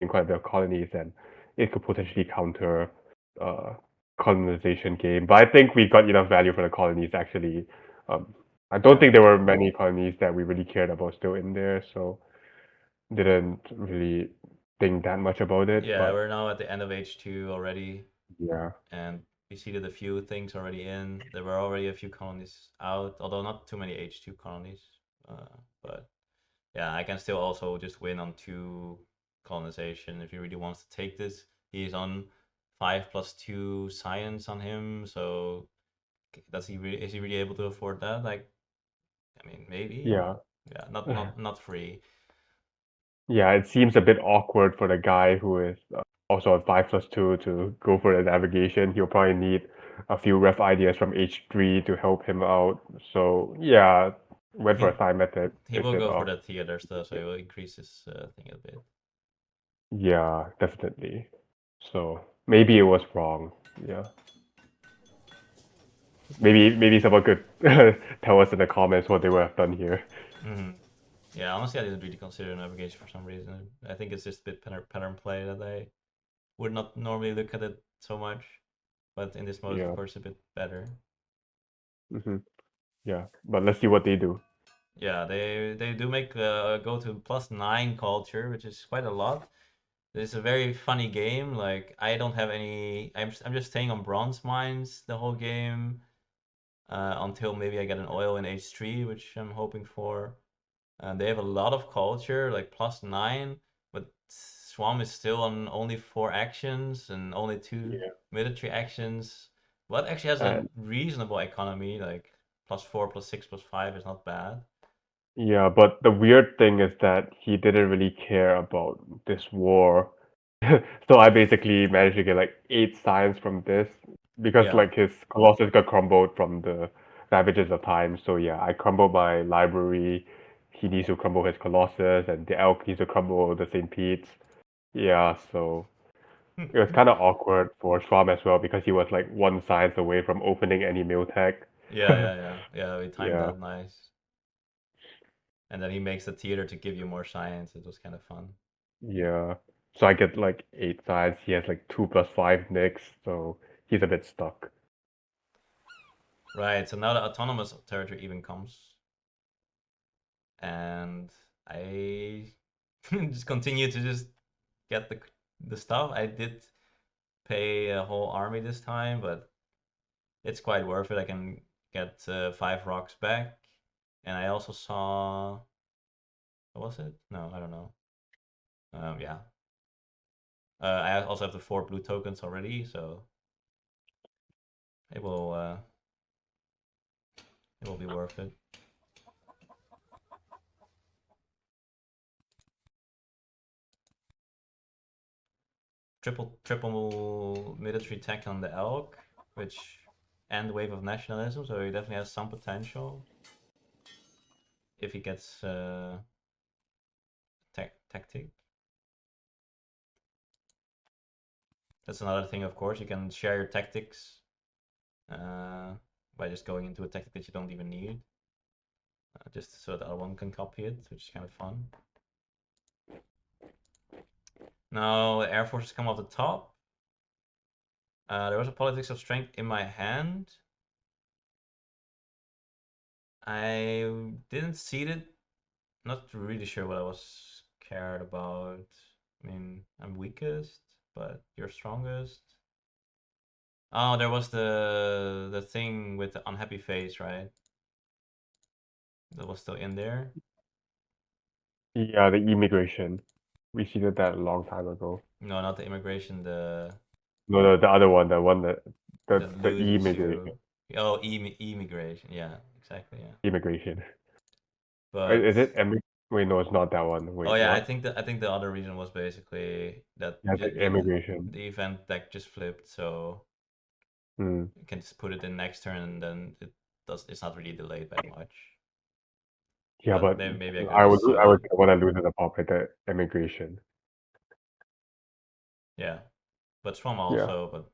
Speaker 2: in quite a bit of colonies and it could potentially counter uh, colonization game. But I think we got enough value for the colonies actually. Um, I don't
Speaker 1: Yeah.
Speaker 2: think there were many colonies that we really cared about still in there, so didn't really think that much about it.
Speaker 1: Yeah,
Speaker 2: But
Speaker 1: we're now at the end of H2 already,
Speaker 2: yeah,
Speaker 1: and we seeded a few things already in. There were already a few colonies out, although not too many H2 colonies. But yeah, I can still also just win on 2 colonization if he really wants to take this. He's on 5+2 science on him, so is he really able to afford that? Like, I mean, maybe, but
Speaker 2: yeah.
Speaker 1: yeah, not free.
Speaker 2: Yeah, it seems a bit awkward for the guy who is also on 5+2 to go for the navigation. He'll probably need a few ref ideas from H3 to help him out. So yeah, went for
Speaker 1: He
Speaker 2: a side method
Speaker 1: he will
Speaker 2: instead
Speaker 1: go for
Speaker 2: of
Speaker 1: the theater stuff, so he will increase his thing a bit.
Speaker 2: yeah, definitely. So maybe it was wrong. Yeah, maybe someone could tell us in the comments what they would have done here.
Speaker 1: Hmm. Yeah, honestly, I didn't really consider navigation for some reason. I think it's just a bit pattern play that I would not normally look at it so much, but in this mode, of
Speaker 2: Yeah,
Speaker 1: course, a bit better.
Speaker 2: yeah. But let's see what they do.
Speaker 1: Yeah, they do make go to +9 culture, which is quite a lot. It's a very funny game. Like I don't have any. I'm just staying on bronze mines the whole game until maybe I get an oil in H3, which I'm hoping for. They have a lot of culture, like +9, but Swam is still on only 4 actions and only 2
Speaker 2: Yeah.
Speaker 1: military actions. But actually has a
Speaker 2: And
Speaker 1: reasonable economy, like +4, +6, +5 is not bad.
Speaker 2: yeah, but the weird thing is that he didn't really care about this war. So I basically managed to get like 8 science from this because
Speaker 1: Yeah.
Speaker 2: like his Colossus got crumbled from the Ravages of Time. So yeah, I crumbled my library. He needs to crumble his Colossus, and the Elk needs to crumble the St. Pete's. Yeah, so it was kind of awkward for Schwab as well because he was like 1 science away from opening any mill tech.
Speaker 1: Yeah, we timed
Speaker 2: Yeah.
Speaker 1: that nice. And then he makes the theater to give you more science. It was kind of fun.
Speaker 2: Yeah. So I get like 8 sides. He has like 2+5 nicks, so he's a bit stuck.
Speaker 1: Right, so now the autonomous territory even comes. And I just continue to just get the stuff. I did pay a whole army this time, but it's quite worth it. I can get 5 rocks back. And I also saw, what was it? No, I don't know. Yeah. I also have the 4 blue tokens already, so it will uh, it will be worth it. triple military tech on the elk, which and wave of nationalism. So he definitely has some potential if he gets tactic. That's another thing, of course. You can share your tactics by just going into a tactic that you don't even need, just so the other one can copy it, which is kind of fun. Now Air Forces come off the top. There was a politics of strength in my hand. I didn't see it. Not really sure what I was cared about. I mean, I'm weakest, but you're strongest. Oh, there was the thing with the unhappy face, right? That was still in there.
Speaker 2: Yeah, the immigration. We seeded that a long time ago.
Speaker 1: No, not the immigration.
Speaker 2: No, the other one, the one that
Speaker 1: That
Speaker 2: the
Speaker 1: loses
Speaker 2: immigration.
Speaker 1: you. Oh, immigration. Yeah, exactly. Yeah,
Speaker 2: Immigration.
Speaker 1: but
Speaker 2: Is it wait, no, it's not that one.
Speaker 1: oh
Speaker 2: Wait,
Speaker 1: yeah,
Speaker 2: what?
Speaker 1: I think the other reason was basically that
Speaker 2: Yeah, the immigration.
Speaker 1: the event deck just flipped, so
Speaker 2: Hmm.
Speaker 1: you can just put it in next turn, and then it's not really delayed by much.
Speaker 2: Yeah,
Speaker 1: But
Speaker 2: but
Speaker 1: maybe I could have
Speaker 2: I would
Speaker 1: seeded.
Speaker 2: want to lose in the pop with the immigration.
Speaker 1: Yeah, but Swam
Speaker 2: Yeah.
Speaker 1: also, but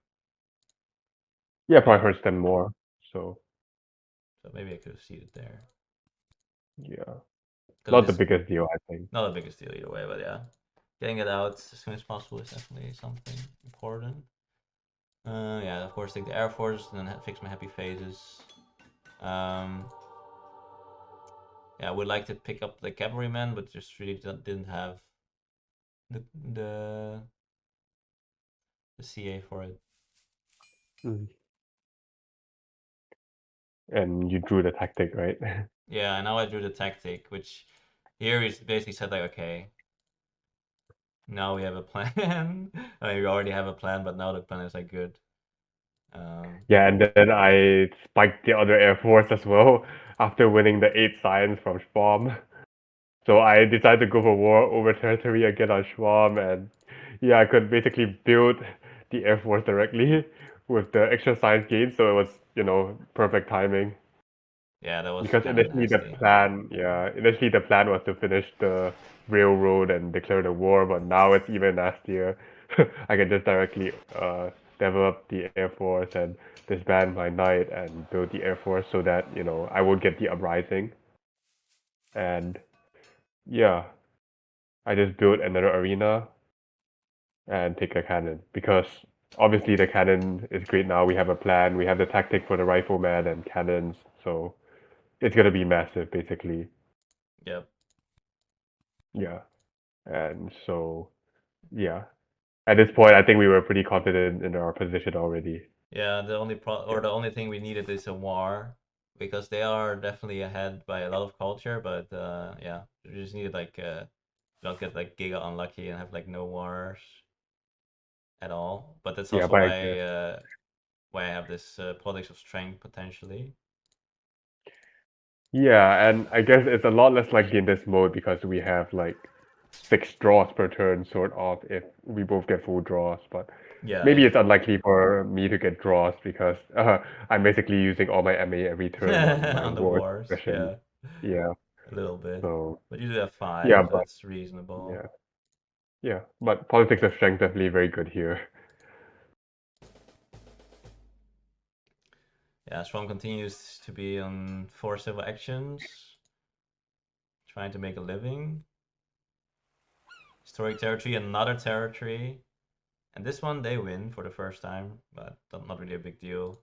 Speaker 2: Yeah,
Speaker 1: yeah,
Speaker 2: probably hurts them more. So
Speaker 1: so maybe I could have seeded there
Speaker 2: yeah,
Speaker 1: because
Speaker 2: not the
Speaker 1: this
Speaker 2: biggest deal, I think.
Speaker 1: not the biggest deal either way. But yeah, getting it out as soon as possible is definitely something important. Yeah, of course, take the Air Force and then fix my happy phases. Um, yeah, I would like to pick up the cavalrymen, but just really didn't have the the the CA for it.
Speaker 2: Mm. And you drew the tactic, right?
Speaker 1: Yeah, and now I drew the tactic, which here is basically said like, okay, now we have a plan. I mean, we already have a plan, but now the plan is like good.
Speaker 2: Yeah, and then I spiked the other Air Force as well after winning the 8 science from Schwarm. So I decided to go for war over territory again on Schwarm, and yeah, I could basically build the Air Force directly with the extra science gain, so it was, perfect timing.
Speaker 1: Yeah, that was
Speaker 2: Because
Speaker 1: kind of nasty.
Speaker 2: initially the plan was to finish the railroad and declare the war, but now it's even nastier. I can just directly develop the Air Force and disband my knight and build the Air Force so that, I will get the uprising. And yeah, I just built another arena and take a cannon because obviously the cannon is great now. We have a plan, we have the tactic for the rifleman and cannons, so it's gonna be massive basically.
Speaker 1: Yep.
Speaker 2: Yeah. And so, yeah. At this point, I think we were pretty confident in our position already.
Speaker 1: Yeah, the only
Speaker 2: Yeah.
Speaker 1: the only thing we needed is a war because they are definitely ahead by a lot of culture, but yeah, we just needed like not get like giga unlucky and have like no wars at all. But that's
Speaker 2: Yeah,
Speaker 1: also
Speaker 2: but I guess.
Speaker 1: why I have this politics of strength potentially.
Speaker 2: Yeah, and I guess it's a lot less likely in this mode because we have like 6 draws per turn, sort of, if we both get full draws. But
Speaker 1: Yeah,
Speaker 2: maybe it's unlikely for me to get draws because I'm basically using all my MA every turn on my
Speaker 1: on the
Speaker 2: war
Speaker 1: wars,
Speaker 2: expression.
Speaker 1: yeah,
Speaker 2: Yeah,
Speaker 1: a little bit.
Speaker 2: so
Speaker 1: But you do have
Speaker 2: yeah,
Speaker 1: five, so
Speaker 2: but
Speaker 1: it's reasonable.
Speaker 2: yeah, yeah. But politics of strength definitely very good here.
Speaker 1: Yeah, Swarm continues to be on 4 civil actions, trying to make a living. Historic territory, another territory. And this one they win for the first time, but not really a big deal.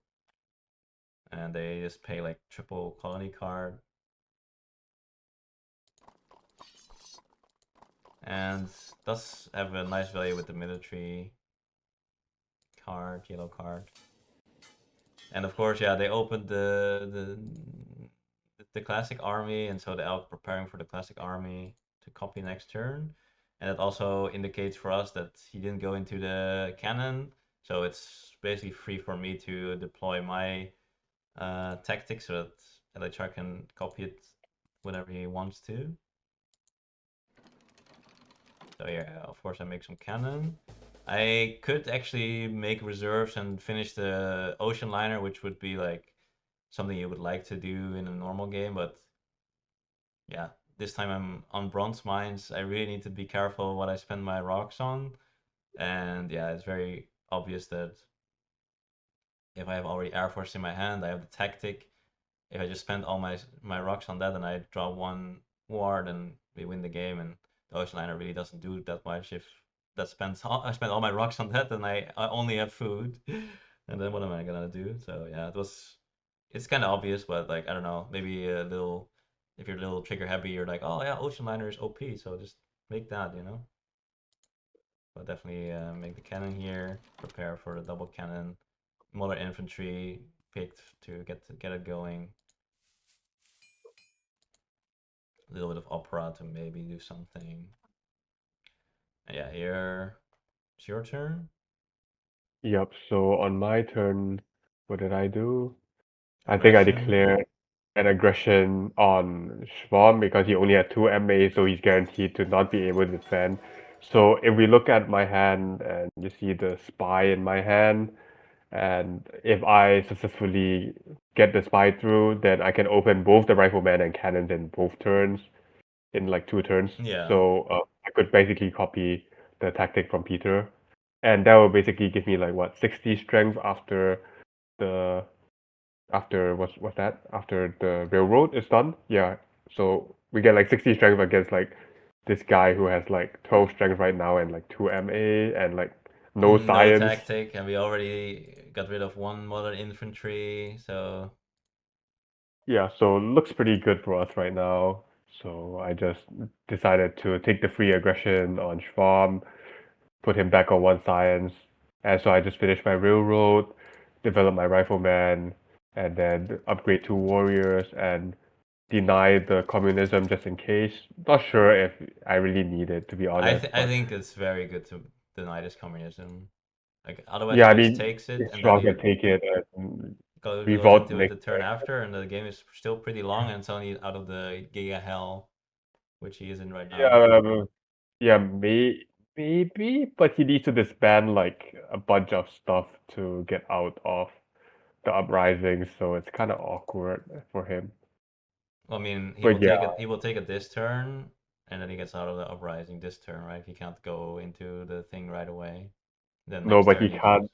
Speaker 1: And they just pay like triple colony card. And does have a nice value with the military card, yellow card. And of course, yeah, they opened the classic army, and so the elk preparing for the classic army to copy next turn. And it also indicates for us that he didn't go into the cannon, so it's basically free for me to deploy my tactics so that LHR can copy it whenever he wants to. So yeah, of course I make some cannon. I could actually make reserves and finish the ocean liner, which would be like something you would like to do in a normal game, but yeah, this time I'm on bronze mines. I really need to be careful what I spend my rocks on. And yeah, it's very obvious that if I have already Air Force in my hand, I have the tactic. If I just spend all my rocks on that and I draw one war, then we win the game. And the Ocean Liner really doesn't do that much. If I spend all my rocks on that, then I only have food. And then what am I gonna do? So yeah, it's kind of obvious, but like I don't know, maybe a little if you're a little trigger happy, you're like, oh yeah, Ocean Liner is OP, so just make that, you know. But definitely make the cannon here. Prepare for the double cannon. Modern infantry picked to get it going. A little bit of opera to maybe do something. And yeah, here it's your turn.
Speaker 2: Yep. So on my turn, what did I do? I think I
Speaker 1: Aggression.
Speaker 2: declared an aggression on Schwarm because he only had 2 MA, so he's guaranteed to not be able to defend. So if we look at my hand and you see the spy in my hand, and if I successfully get the spy through, then I can open both the rifleman and cannons in both turns, in like 2 turns.
Speaker 1: Yeah.
Speaker 2: So I could basically copy the tactic from Peter, and that will basically give me like what 60 strength the what's that? After the railroad is done? Yeah. So we get like 60 strength against like this guy who has like 12 strength right now and like 2 MA and like no
Speaker 1: No
Speaker 2: science.
Speaker 1: tactic, and we already got rid of one modern infantry, so
Speaker 2: Yeah, so looks pretty good for us right now. So I just decided to take the free aggression on Schwab, put him back on 1 science, and so I just finished my railroad, develop my rifleman, and then upgrade 2 warriors and deny the communism just in case. Not sure if I really need it, to be honest,
Speaker 1: I
Speaker 2: but
Speaker 1: think it's very good to deny this communism. Like otherwise,
Speaker 2: yeah,
Speaker 1: he
Speaker 2: I
Speaker 1: just
Speaker 2: mean,
Speaker 1: takes it,
Speaker 2: if
Speaker 1: and then
Speaker 2: Schwab
Speaker 1: he
Speaker 2: can take it and
Speaker 1: goes
Speaker 2: revolt
Speaker 1: into it
Speaker 2: next
Speaker 1: the turn
Speaker 2: turn.
Speaker 1: after, and the game is still pretty long, and it's only out of the Giga Hell, which he is in right now.
Speaker 2: Yeah, yeah, maybe, but he needs to disband like a bunch of stuff to get out of the uprising, so it's kind of awkward for him.
Speaker 1: Well, I mean,
Speaker 2: But yeah,
Speaker 1: he will take it this turn, and then he gets out of the uprising this turn, right? He can't go into the thing right away. Then
Speaker 2: no,
Speaker 1: next
Speaker 2: but
Speaker 1: turn
Speaker 2: he
Speaker 1: he does.
Speaker 2: can't.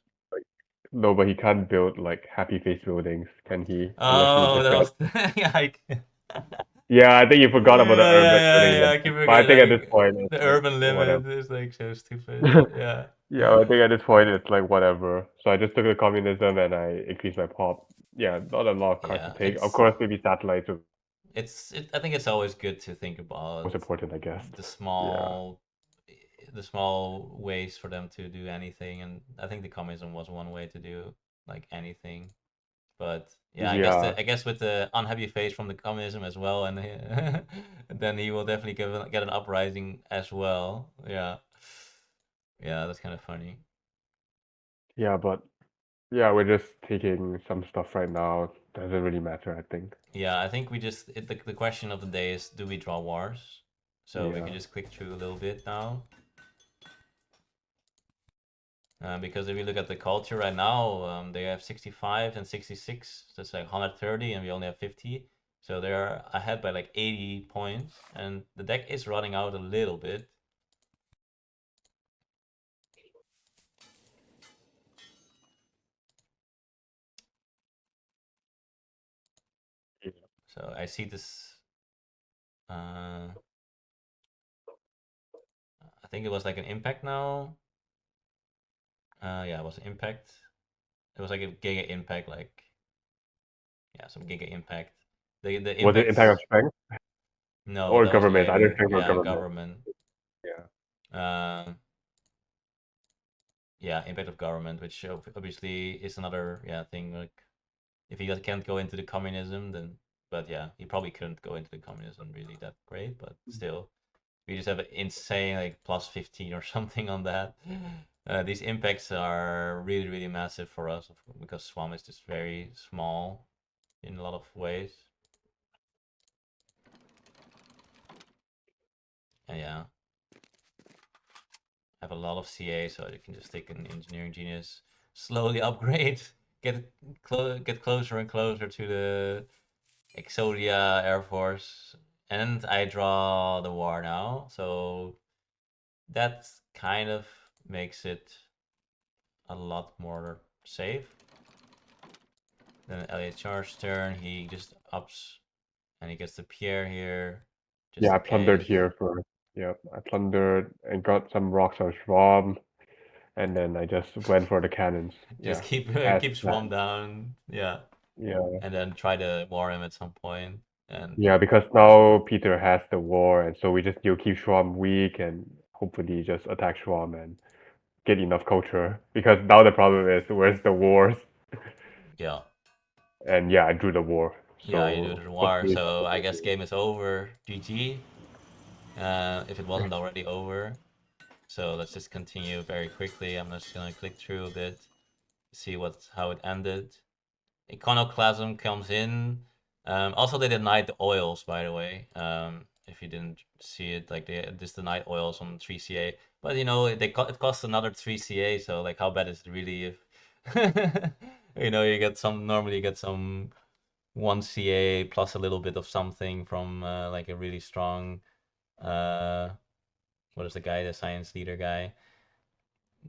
Speaker 2: No, but he can't build like happy face buildings, can he? Unless he
Speaker 1: Oh,
Speaker 2: just
Speaker 1: that
Speaker 2: gonna.
Speaker 1: was yeah,
Speaker 2: Yeah, I think you forgot about the urban buildings,
Speaker 1: yeah. I keep
Speaker 2: but I
Speaker 1: forgetting
Speaker 2: think at this
Speaker 1: like
Speaker 2: point it's
Speaker 1: the
Speaker 2: like
Speaker 1: urban
Speaker 2: whatever.
Speaker 1: limit is like so stupid. Yeah.
Speaker 2: Yeah, I think at this point it's like whatever. So I just took the communism and I increased my pop. Yeah, not a lot of cards to
Speaker 1: Yeah,
Speaker 2: take. Of course, maybe satellites are
Speaker 1: I think it's always good to think
Speaker 2: most
Speaker 1: about
Speaker 2: important, I guess.
Speaker 1: the
Speaker 2: Yeah.
Speaker 1: the small ways for them to do anything, and I think the communism was one way to do like anything. But yeah,
Speaker 2: Yeah.
Speaker 1: I guess with the unhappy face from the communism as well, and then he will definitely get an uprising as well. Yeah, yeah, that's kind of funny.
Speaker 2: Yeah, but yeah, we're just taking some stuff right now. Doesn't really matter, I think.
Speaker 1: Yeah, I think the question of the day is, do we draw wars? So we
Speaker 2: Yeah.
Speaker 1: can just click through a little bit now. Because if you look at the culture right now, they have 65 and 66. So it's like 130, and we only have 50. So they're ahead by like 80 points, and the deck is running out a little bit.
Speaker 2: Yeah.
Speaker 1: So I see this. Uh, I think it was like an impact now. Yeah, it was an impact. It was like a giga impact, like yeah, some giga impact. The
Speaker 2: Was it impact of
Speaker 1: impacts.
Speaker 2: strength
Speaker 1: No,
Speaker 2: or
Speaker 1: that was
Speaker 2: government? I didn't
Speaker 1: later.
Speaker 2: think about
Speaker 1: Yeah,
Speaker 2: government.
Speaker 1: government.
Speaker 2: Yeah.
Speaker 1: Um, yeah, impact of government, which obviously is another yeah thing. Like if he can't go into the communism, then but yeah, he probably couldn't go into the communism really that great. But still, we just have an insane like plus 15 or something on that. These impacts are really massive for us because Swam is just very small in a lot of ways. And yeah, have a lot of CA, so you can just take an engineering genius, slowly upgrade, get closer and closer to the Exodia Air Force, and I draw the war now, so that kind of makes it a lot more safe. Then lhr's turn, he just ups and he gets the Pierre here, just
Speaker 2: Yeah, I
Speaker 1: in
Speaker 2: plundered
Speaker 1: case.
Speaker 2: here first. Yep, I plundered and got some rocks on Schwab, and then I just went for the cannons.
Speaker 1: Just
Speaker 2: Yeah,
Speaker 1: keep
Speaker 2: as
Speaker 1: keep Swarm
Speaker 2: planned.
Speaker 1: down, yeah,
Speaker 2: Yeah,
Speaker 1: and then try to war him at some point. And
Speaker 2: yeah, because now Peter has the war, and so we just need to keep Schwab weak and hopefully just attack Schwab and get enough culture. Because now the problem is, where's the wars?
Speaker 1: yeah,
Speaker 2: And yeah, I drew the war,
Speaker 1: yeah, you do
Speaker 2: so
Speaker 1: the war.
Speaker 2: hopefully that
Speaker 1: So
Speaker 2: will
Speaker 1: I
Speaker 2: be
Speaker 1: guess
Speaker 2: good.
Speaker 1: game is over. GG. If it wasn't already over. So let's just continue very quickly. I'm just gonna click through a bit, see how it ended. Iconoclasm comes in. Also, they denied the oils, by the way. If you didn't see it, like they just denied oils on 3CA. But you know, it costs another 3CA, so like, how bad is it really if you know you get some normally you get some 1CA plus a little bit of something from like a really strong what is the guy, the science leader guy?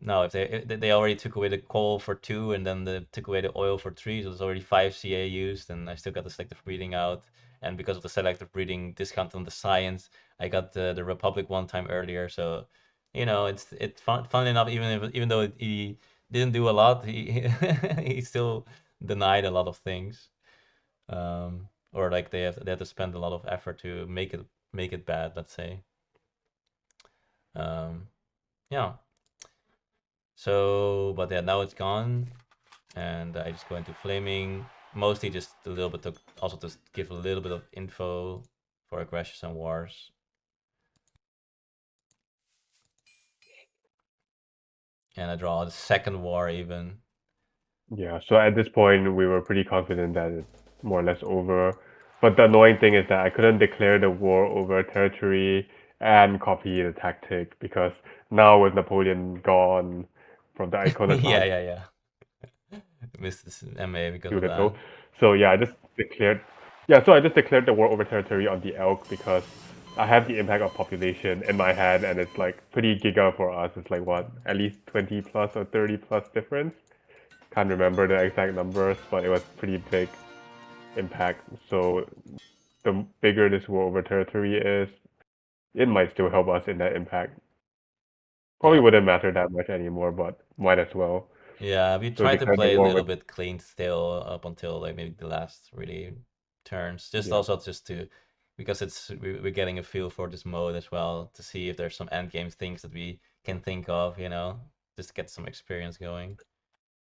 Speaker 1: No, if they already took away the coal for 2 and then they took away the oil for 3, so there's already 5 CA used, and I still got the selective breeding out. And because of the selective breeding discount on the science, I got the Republic one time earlier. So, you know, it's fun enough. Even though he didn't do a lot, he he still denied a lot of things. Or like they have to spend a lot of effort to make it bad. Let's say. Um, yeah. So, but yeah, now it's gone. And I just go into flaming, mostly just a little bit to also to give a little bit of info for aggressions and wars. And I draw the second war even.
Speaker 2: Yeah, so at this point, we were pretty confident that it's more or less over. But the annoying thing is that I couldn't declare the war over territory and copy the tactic because now with Napoleon gone from the
Speaker 1: Yeah,
Speaker 2: iconoclast,
Speaker 1: yeah, yeah. Missed this MA because
Speaker 2: too
Speaker 1: of that.
Speaker 2: little. So yeah, I just declared. Yeah, so I just declared the war over territory on the elk because I have the impact of population in my head, and it's like pretty giga for us. It's like what, at least 20 plus or 30 plus difference. Can't remember the exact numbers, but it was pretty big impact. So the bigger this war over territory is, it might still help us in that impact. Probably
Speaker 1: Yeah.
Speaker 2: wouldn't matter that much anymore, but might as well.
Speaker 1: Yeah, we
Speaker 2: So
Speaker 1: tried to
Speaker 2: declare the
Speaker 1: play a
Speaker 2: war
Speaker 1: little
Speaker 2: over.
Speaker 1: bit clean still up until like maybe the last really turns. Just
Speaker 2: Yeah,
Speaker 1: also just to because we're getting a feel for this mode as well to see if there's some end game things that we can think of, you know, just to get some experience going.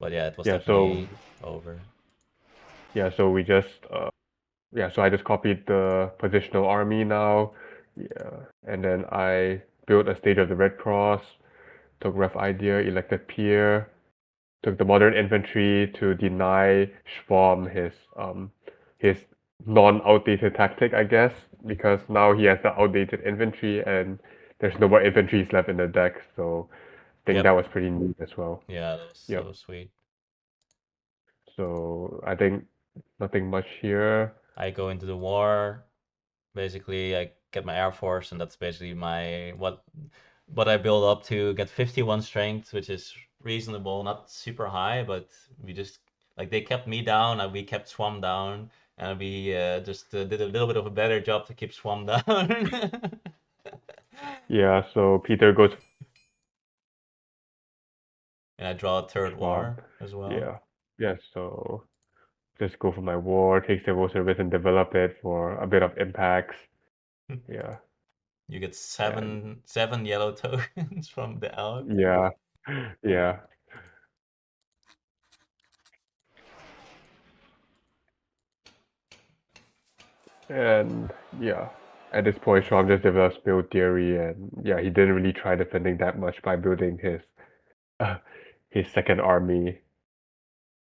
Speaker 1: But yeah, it was
Speaker 2: yeah. So
Speaker 1: definitely over.
Speaker 2: yeah, so we just yeah. So I just copied the positional army now. Yeah, and then I built a stage of the Red Cross. Took rough idea, elected peer. Took the modern infantry to deny Schwarm his non-outdated tactic, I guess, because now he has the outdated infantry and there's no more infantries left in the deck, so I think that
Speaker 1: Yep.
Speaker 2: was pretty neat as well.
Speaker 1: Yeah, that
Speaker 2: Yep.
Speaker 1: was sweet.
Speaker 2: So I think nothing much here.
Speaker 1: I go into the war. Basically, I get my Air Force, and that's basically my what I build up to get 51 strength, which is reasonable, not super high, but we just like they kept me down, and we kept Swam down, and we just did a little bit of a better job to keep Swam down.
Speaker 2: Yeah, so Peter goes
Speaker 1: And I draw a third
Speaker 2: Schwab.
Speaker 1: war as well.
Speaker 2: Yeah. Yeah, so just go for my war, take civil service and develop it for a bit of impacts. Yeah.
Speaker 1: You get
Speaker 2: And
Speaker 1: seven yellow tokens from the elk.
Speaker 2: yeah. Yeah. And yeah, at this point, Schwab just develops build theory, and yeah, he didn't really try defending that much by building uh, his second army.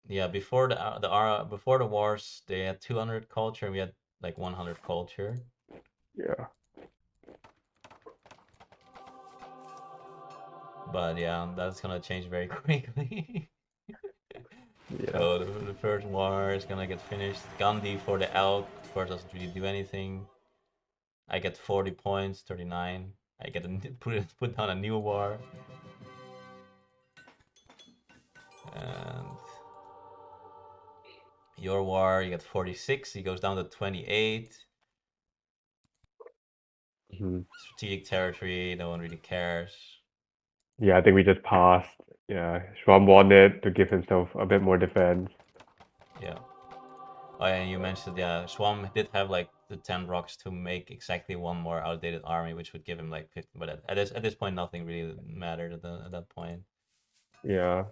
Speaker 1: Yeah, before the wars, they had 200 culture, and we had like 100 culture.
Speaker 2: Yeah,
Speaker 1: But yeah, that's gonna change very quickly.
Speaker 2: Yeah.
Speaker 1: So the first war is gonna get finished. Gandhi for the elk, of course, doesn't really do anything. I get 40 points, 39. I get put down a new war, and your war you get 46. He goes down to 28.
Speaker 2: Mhm.
Speaker 1: Strategic territory, no one really cares.
Speaker 2: Yeah, I think we just passed. Yeah, Schwab wanted to give himself a bit more defense.
Speaker 1: Yeah. Oh, and you mentioned, yeah, Schwam did have like the 10 rocks to make exactly one more outdated army, which would give him like 50. But at this point, nothing really mattered at that point.
Speaker 2: Yeah.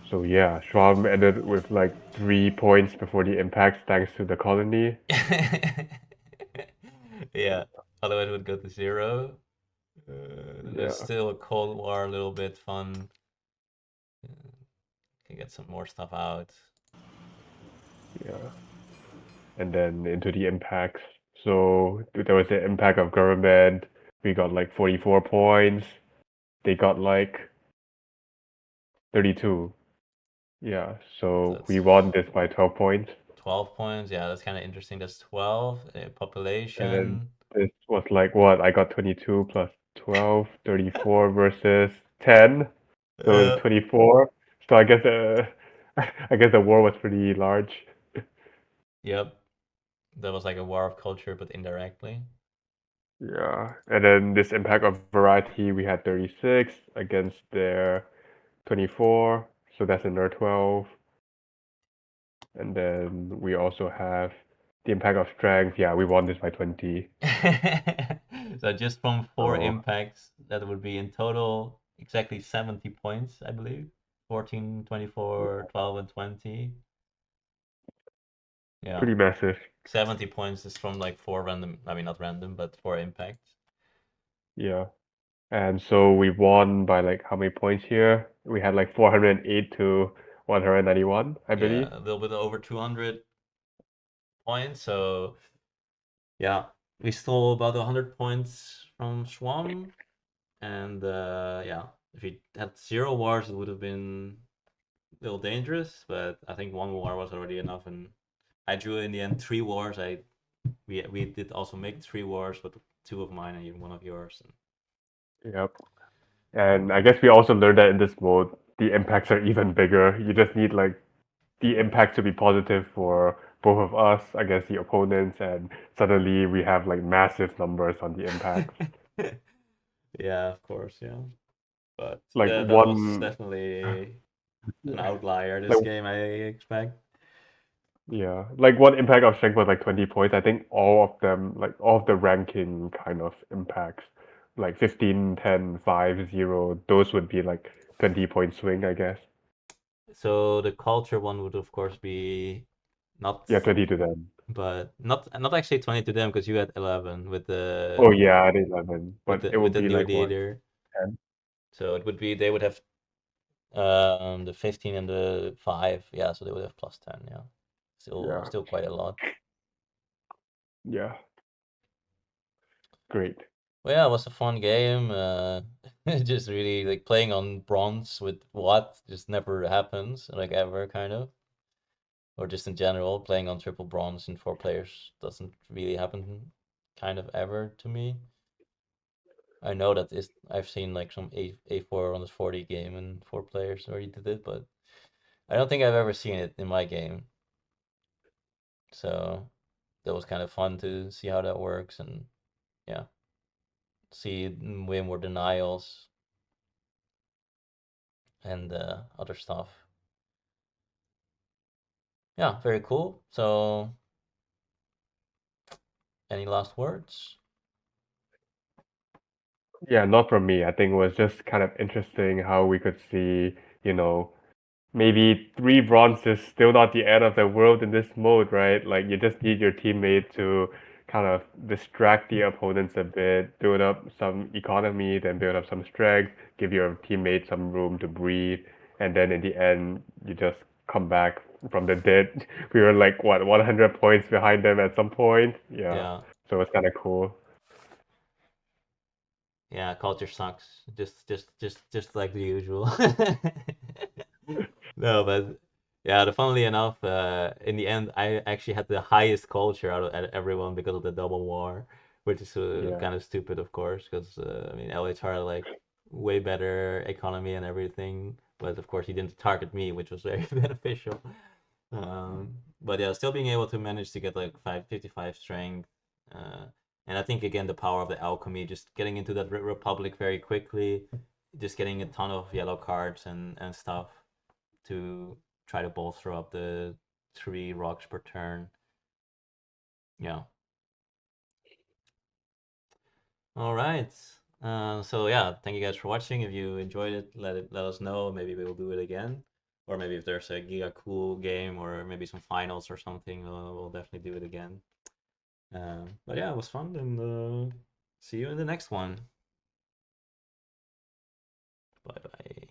Speaker 2: So yeah, Schwab ended with like 3 points before the impact, thanks to the colony.
Speaker 1: Yeah, otherwise it would go to 0. There's
Speaker 2: Yeah,
Speaker 1: still a Cold War, a little bit fun. Can get some more stuff out.
Speaker 2: yeah. And then into the impacts. So there was the impact of government. We got like 44 points. They got like 32. Yeah, so we
Speaker 1: That's
Speaker 2: won this by 12 points.
Speaker 1: 12 points. Yeah, that's kind of interesting. That's 12.
Speaker 2: And then
Speaker 1: Population.
Speaker 2: this was like what? I got 22 plus 12, 34 versus 10. So
Speaker 1: Uh,
Speaker 2: 24. So I guess I guess the war was pretty large.
Speaker 1: yep. That was like a war of culture, but indirectly.
Speaker 2: Yeah. And then this impact of variety, we had 36 against their 24. So that's another 12. And then we also have the impact of strength. Yeah, we won this by 20.
Speaker 1: So just from 4
Speaker 2: So
Speaker 1: impacts, that would be in total exactly 70 points, I believe. 14, 24, 12, and 20. Yeah.
Speaker 2: pretty massive.
Speaker 1: 70 points is from like 4 random, I mean, not random, but 4 impacts.
Speaker 2: Yeah. And so we won by like how many points here? We had like 408 to 191, I believe.
Speaker 1: Yeah, a little bit over 200 points. So yeah, we stole about 100 points from Schwamm. And yeah, if we had 0 wars, it would have been a little dangerous. But I think 1 war was already enough. And I drew in the end 3 wars. We did also make 3 wars, but 2 of mine and 1 of yours.
Speaker 2: Yep. And I guess we also learned that in this mode, the impacts are even bigger. You just need like the impact to be positive for both of us against the opponents, and suddenly we have like massive numbers on the impacts.
Speaker 1: Yeah, of course, yeah. But
Speaker 2: Like
Speaker 1: that was
Speaker 2: one,
Speaker 1: definitely an
Speaker 2: yeah,
Speaker 1: outlier this
Speaker 2: like
Speaker 1: game, I expect.
Speaker 2: yeah, like one impact of strength was like 20 points. I think all of them, like all of the ranking kind of impacts, like 15, 10, 5, 0, those would be like 20-point swing, I guess.
Speaker 1: So the culture one would of course be not,
Speaker 2: Yeah, 20 to them.
Speaker 1: but not actually 20 to them because you had 11 with
Speaker 2: Oh
Speaker 1: the
Speaker 2: yeah, at 11,
Speaker 1: with
Speaker 2: but
Speaker 1: the
Speaker 2: it
Speaker 1: with
Speaker 2: would
Speaker 1: the
Speaker 2: be
Speaker 1: new
Speaker 2: like what,
Speaker 1: leader.
Speaker 2: 10?
Speaker 1: So it would be they would have the 15 and the 5. Yeah, so they would have plus 10, yeah.
Speaker 2: Yeah,
Speaker 1: Still quite a lot.
Speaker 2: yeah, great.
Speaker 1: Well, yeah, it was a fun game. Just really like playing on bronze with what just never happens, like ever kind of. Or just in general, playing on triple bronze in 4 players doesn't really happen kind of ever to me. I know that is I've seen like some A4 on the 40 game in 4 players where you did it, but I don't think I've ever seen it in my game. So that was kind of fun to see how that works and yeah, see way more denials and other stuff. Yeah, very cool. So any last words?
Speaker 2: Yeah, not from me. I think it was just kind of interesting how we could see, you know, maybe 3 bronze is still not the end of the world in this mode, right? Like you just need your teammate to kind of distract the opponents a bit, build up some economy, then build up some strength, give your teammate some room to breathe, and then in the end you just come back from the dead. We were like what 100 points behind them at some point. Yeah,
Speaker 1: Yeah.
Speaker 2: so it's kind of cool.
Speaker 1: Yeah, culture sucks. Just like the usual. No, but yeah, funnily enough, in the end, I actually had the highest culture out of everyone because of the double war, which is
Speaker 2: Yeah,
Speaker 1: kind of stupid, of course, because I mean, LHR like way better economy and everything, but of course he didn't target me, which was very beneficial. But yeah, still being able to manage to get like 555 strength, uh, and I think again the power of the alchemy, just getting into that republic very quickly, just getting a ton of yellow cards and stuff to try to bolster up the 3 rocks per turn. Yeah. All right. So yeah, thank you guys for watching. If you enjoyed it, let us know. Maybe we will do it again, or maybe if there's a Giga cool game, or maybe some finals or something, we'll definitely do it again. But yeah, it was fun, and see you in the next one. Bye bye.